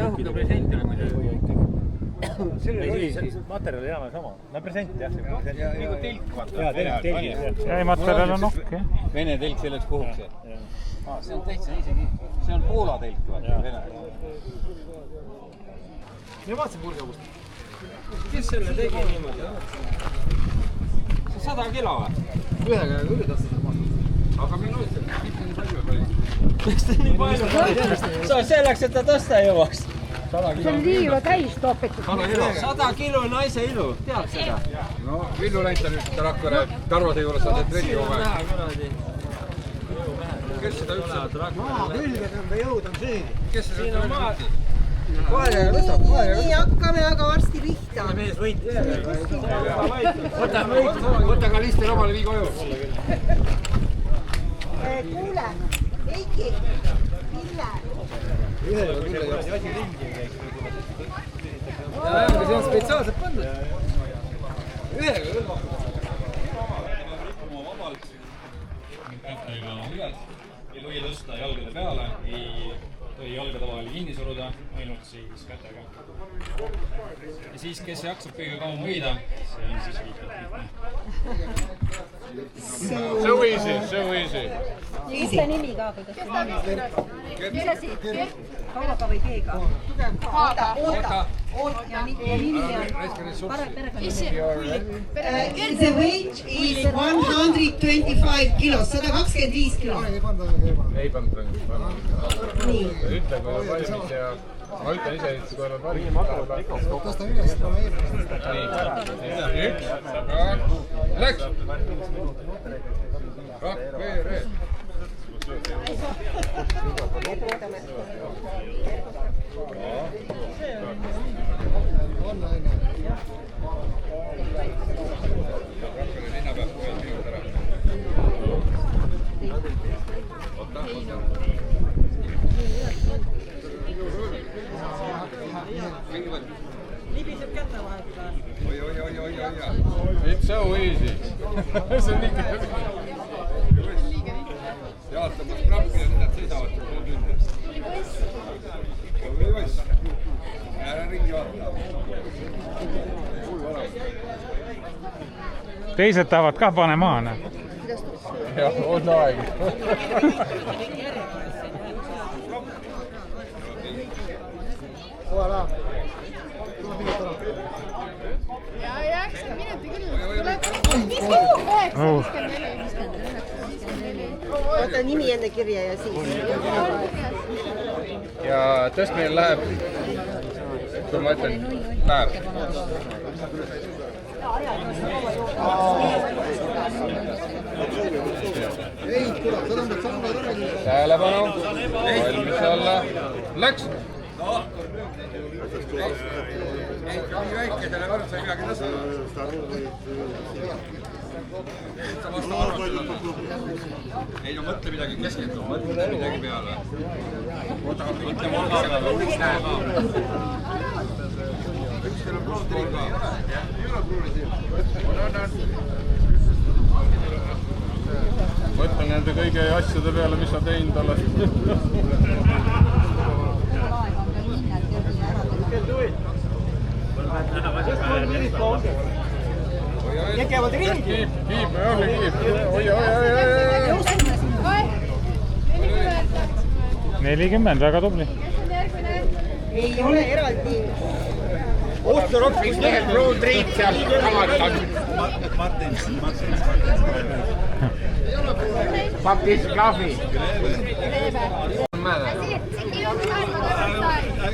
õhuga present oli muidu. Materjal ei ole sama. No present jah. Nagu telk vaata. Jaa, telk. Ei, materjal on okk, jah. Vene telk selleks puhuks. See on täitsa isegi, see on Poola telk vaata, Vene. Ja vaatasin purgavust. Kes selle tegi niimoodi? See 100 kilo või? Ühega üle tõstada mahtub. Aga meil oli see nii palju oli. Miks ta nii palju? Sa selleks, et ta tõsta jõuaks. See on liiva täis topitud. 100 kilo naise ilu, tead seda? No Villu läinud ta nüüd Rakvere Tarvase juures saad et trenni kogu aeg. Kes seda üldse? Külged on või jõud on siin. Kes seda üldse võeti? Koerega tõstab, koerega. Nii hakkame aga varsti pihta. Mees võit. Võta ka listi ramale vii koju. Kuule, Eiki, Ville. Ühega küll ei ole asi ringi ei käiks. See on spetsiaalselt pandud. Ühega küll mahtud. Oma vabalt. Kätega üles. Ei tohi tõsta jalgade peale. Ei tohi jalgade vahel kinni suruda. Ainult siis kätega. Ja siis, kes jaksab kõige kauem hoida, see on siis liiklalt lihtne. So easy, so easy. Mis see nimi ka, kuidas see nimi? Mis asi? Kauaga või keega? Ja nimi on The weight is 125 kilos, 125 kilo. Ei pannud. Ütle, kui on valmis ja ma ütlen ise, et kui on valmis. Tõsta üles. Nii, üks, läks. Rakvere. Libiseb kätte vahetada. Oi. It's so easy. See on ikka. Jaatamas krappi ja nad seisavad pool tundi. Või poiss. Ära ringi vaata. Teised tahavad ka pane maana. Jah, on aeg. Voilà. Ja 90 minuti küll. Võta nimi enne kirja ja siis. Ja tõstmine läheb, kui ma ütlen, läheb. Tähelepanu, valmis olla, läks! Ei väikedele võrd sa ei peagi tõsta. Sa vasta arvastada. Ei no mõtle midagi keskendu, mõtle midagi peale. Mõtle mõlga, võiks näe ka. Ükskõl on pruun ka. Mõtle nende kõige asjade peale, mis sa teinud oled. Tegevad ringi. Kiip, jah, kiip. Oi. 40, väga tubli. Ei ole eraldi. Osterokis lehel pruun triit seal kavatab. Martins. Pakis klahvi.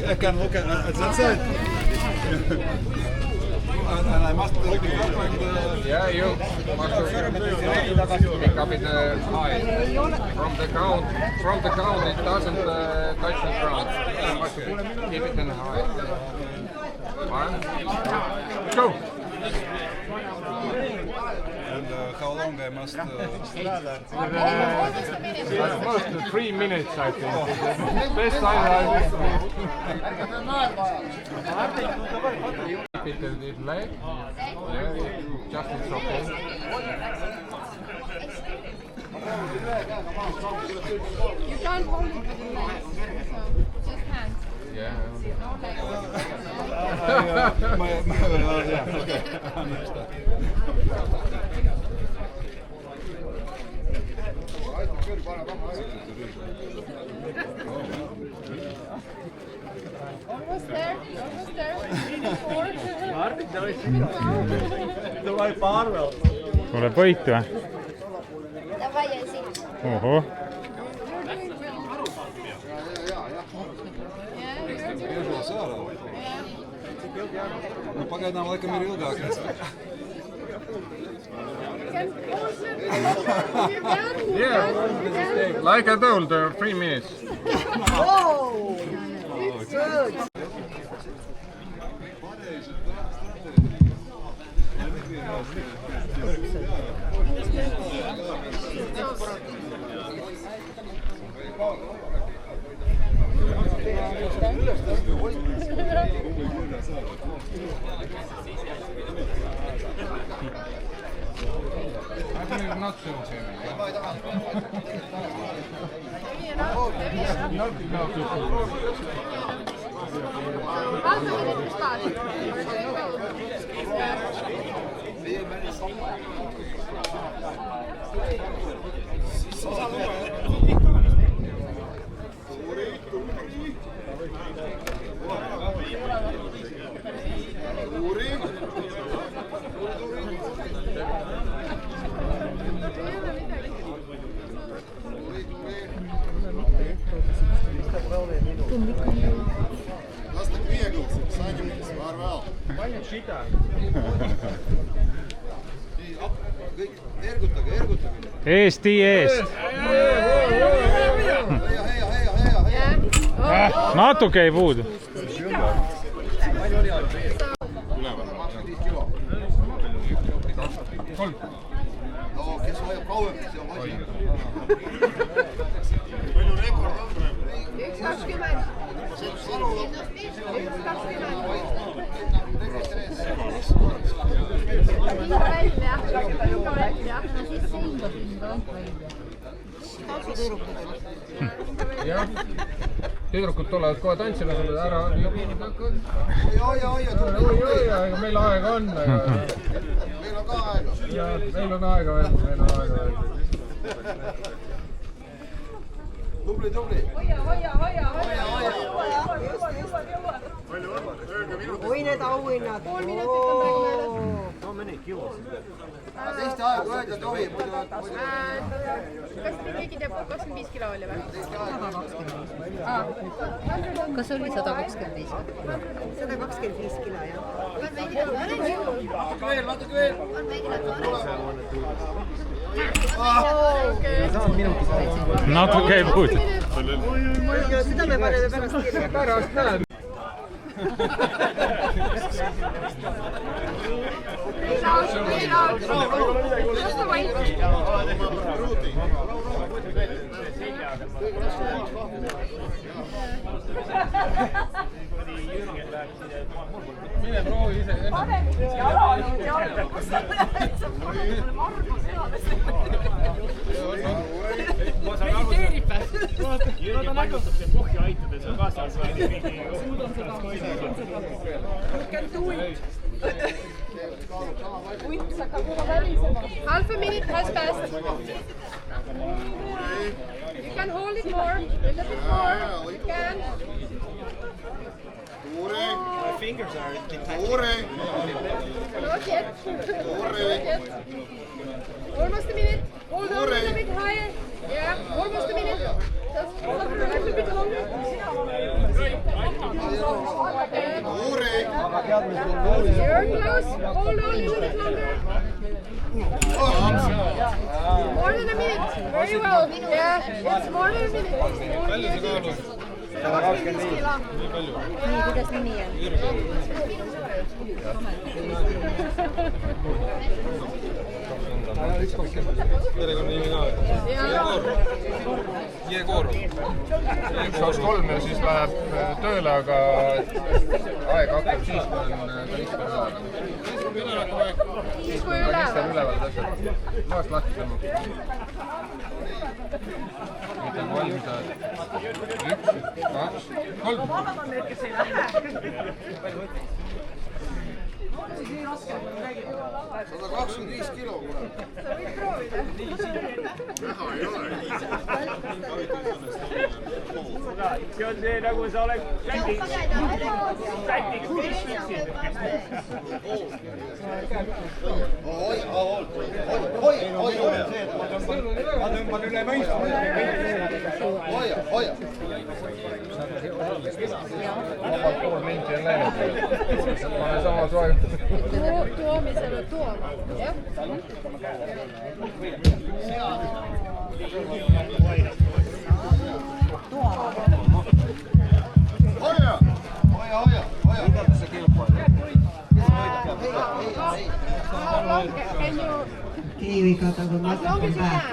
I can look at that. and I must pick up Yeah, you must pick up it high. From the ground it doesn't touch the ground. You must keep it in high. 1, 2. And how long I must... Close to 3 minutes, I think. Best time Keep it leg. Yeah, just it's okay. You can't hold it with the legs, so just hands. Yeah. No legs. Yeah, okay. I understand. Almost there. Almost there. 4. Tuleb võitu või? Davai, Esi. Oho. Nu pagaidām laikam ir ilgākais. Yeah, like I told, 3 minutes. Oh, it's good. I think it's not so heavy. Lastak viegls, saņemies, var vēl. Paņem šitā. Ergutage. Eesti eest. Natuke ei puudu. No, kes hoiab kauem, kes on hoiab. Palju rekord on praegu? 1. Jah, tüdrukud tulevad kohe tantsima sulle ära. Oi, meil aega on. meil on ka aega. Ja, meil on aega veel. Tubli. Hoia. Oi, need auhinnad. 3 minutit on praegu möödas. Teiste aega öelda tohib. Kas keegi teab 25 kilo oli või? Kas oli 125? 125 kilo, jah. Natuke veel. Natuke ei puudu. Seda me paneme pärast kirja. Pärast näed. Mine proovi ise. Mediteerib või? Jürgen paigutab see pohja aitades on kaasas. Can do it. Half a minute has passed. You can hold it more, a little bit more. You can. My fingers are detached. Not yet. Not yet. Almost a minute. Hold on a little bit higher. Yeah, almost a minute. You're close. Hold on a little bit longer. More than a minute. Very well. Yeah, it's more than a minute. Nii, kuidas nimi on? Jegorov. 1-3 ja siis läheb tööle, aga aeg hakkab siis, kui on istab üleval. Istab üleval täpselt. Maast lahti tõmbab. Nüüd on valmis aeg. 1, 2, 3. Vabad on need, kes ei lähe. 125 kilo. Sa võid proovida. Näha ei ole. See on see, nagu sa oled säti kuulistüksid. Ma tõmban üle mõista. Hoia. Pool minti on läinud. Pane sama soe. Tuomi selle tuoma. Jah. Okay, we got our microphone back.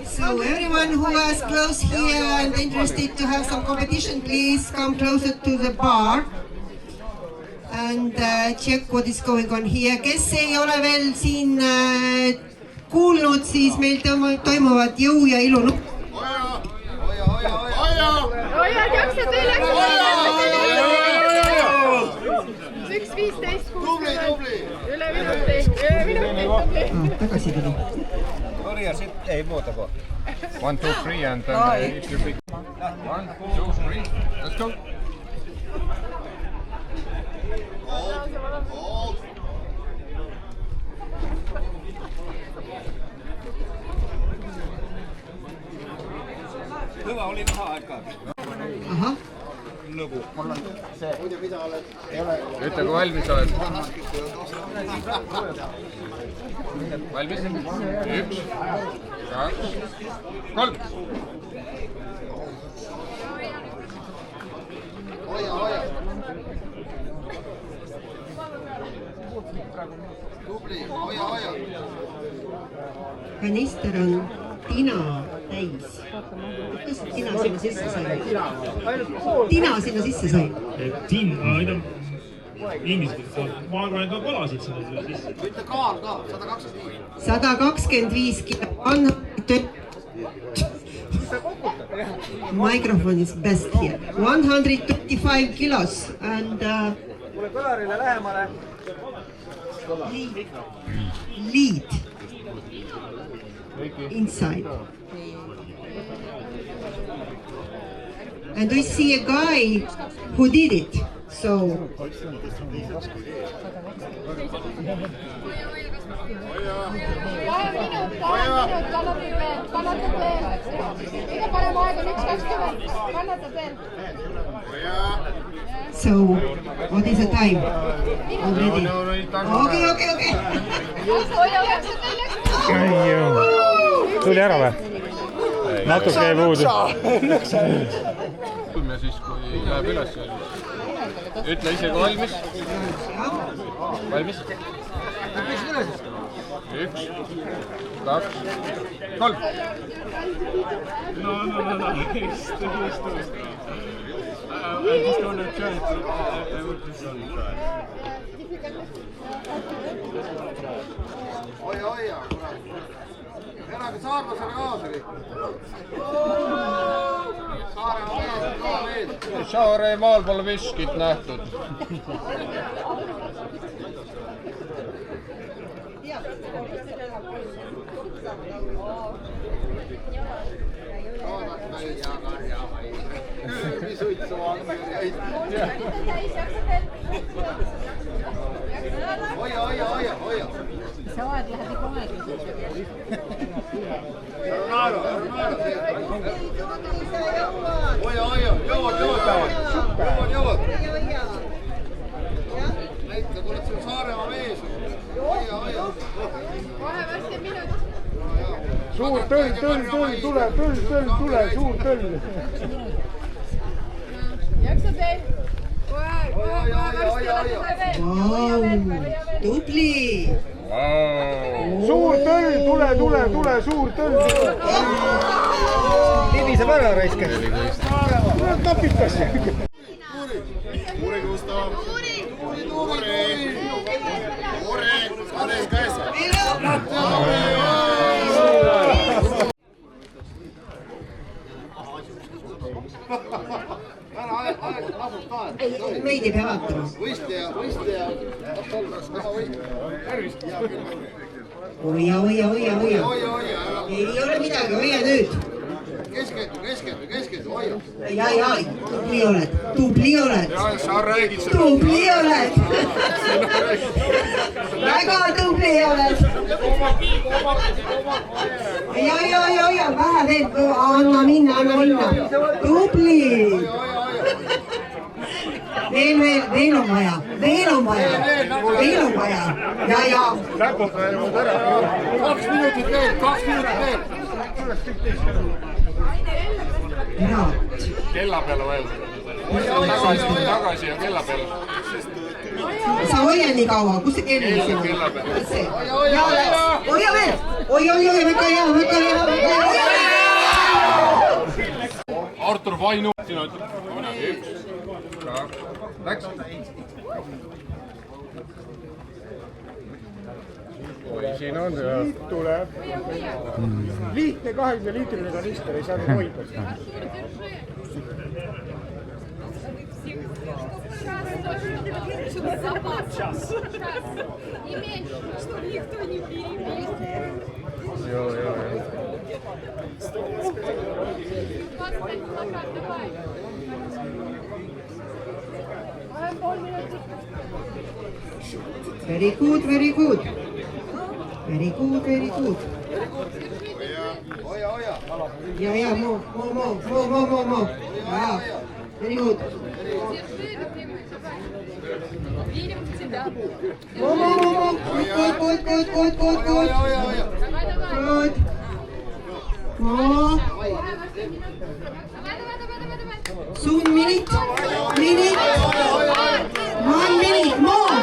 So everyone who was close here and interested to have some competition, please come closer to the bar and check what is going on here. Kes ei ole veel siin kuulnud, siis meil toimuvad jõu ja ilu. Hoia, jaksad veel, Üks 15, 60. Üle minuti. Tagasi tuli. Ei muuta kohe. 1, 2, 3 and then if you pick 1, 2, 3. Let's go. Kõva oli näha aega. Ahah. Lõbu. Mul on see. Ütle, kui valmis oled. Valmis? 1, 2, 3. Hoia. Tubli, hoia. Kanister on tina täis. Kas tina sinna sisse sai? Tina sinna sisse sai? Ma arvan, et on kolasid sinna sisse. Ütle kaar ka, 125. 125 kilo. Microphone is best here. 125 kilos and Kuule kõlarile lähemale. lead inside. And we see a guy who did it. So Kannatad veel. Kõige parem aeg on 1:20. Kannatad veel. So, what is the time? Already? Okay. Hoia, jaksad veel. Tuli ära või? Natuke ei puudu. Ja siis, kui läheb üles, ütle ise, kui valmis. Valmis? 1, 2, 3. No. Just I just want to try it. I would just want to try it. Hoia. Elage saarlasele kaasa kõik. Saaremaal pole viskit nähtud. Hoia. see aeg läheb ikka aeglaselt. jõuad. Näita, kuule, sul Saaremaa mees. Kohe varsti minut. Suur tõll, suur tõll. Jaksa teil? Kohe varsti tubli! Suur tõll, tule, suur tõll! Libiseb ära raiskab. Napikas. Uuri, Gustav! Uuri! Ades käesa! Meid ei pea vaatama. Võistleja. Tervist! Hoia. Ei ole midagi, hoia nüüd. Keskendu, hoia. Ja, tubli oled. Sa räägid seda. Tubli oled. Väga tubli oled. Ja, vähe veel, anna minna. Tubli. Veel on vaja. Ja. 2 minutit veel. Kella peale veel. Tagasi ja kella peale. Sa hoia nii kaua, kus see kell on? Kella peale. Hoia veel. Hoia, väga hea. Artur Vainu. Sina ütled. 1, 2, läks. Siin on see. Tuleb. Lihtne 20-liitrine kanister, ei saanud hoida. Very good. Hoia. Ja, more. Ja, very good. More. Good. More. Soon minute. 1 minute. More.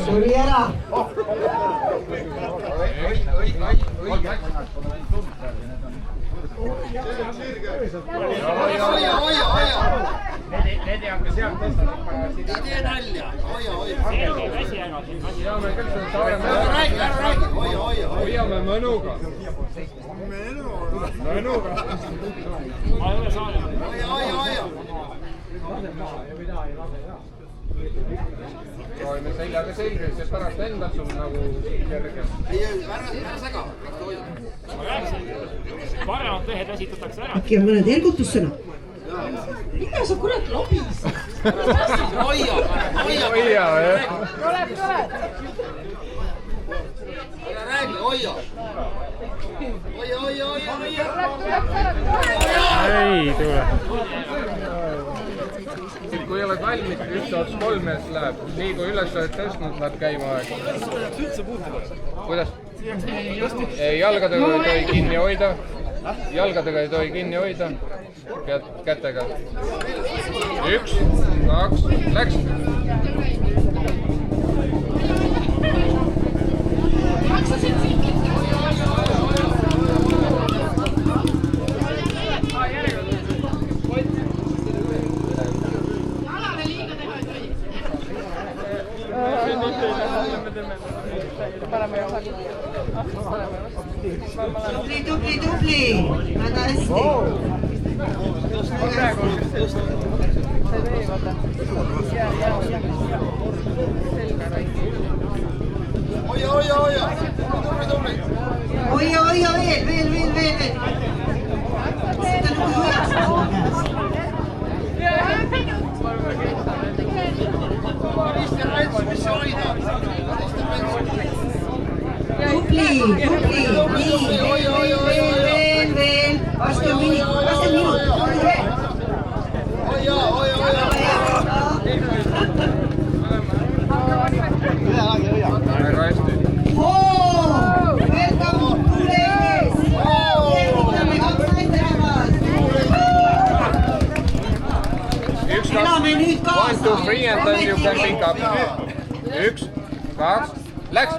Suri ära. Need ei hakka sealt tõsta. Ei tee nalja. Hoia. Hoiame küll seda Saaremaa. Räägi. Hoia. Hoiame mõnuga. Mõnuga. Ma ei ole Saaremaa. Hoia. Hoiame seljaga selge, see pärast endal sul nagu kerge. Ei, ära sega. Ma rääkisin, paremad mehed esitatakse ära. Äkki on mõned ergutussõna? Mida sa kurat lobis? Hoia. Tuleb. Räägi, hoia. Ei tule. Kui oled valmis, üks ots 3 meest läheb. Nii kui üles oled tõstnud, läheb käima aeg. Kuidas? Jalgadega ei tohi kinni hoida. Pead kätega. 1, 2, läks. Paremini osagi. Tubli, väga hästi. Hoia, veel. Seda nagu Tubli, nii, veel, vastu minut. Elame nüüd kaasa. 1, 2, 3 and then you can pick up. 1, 2, läks!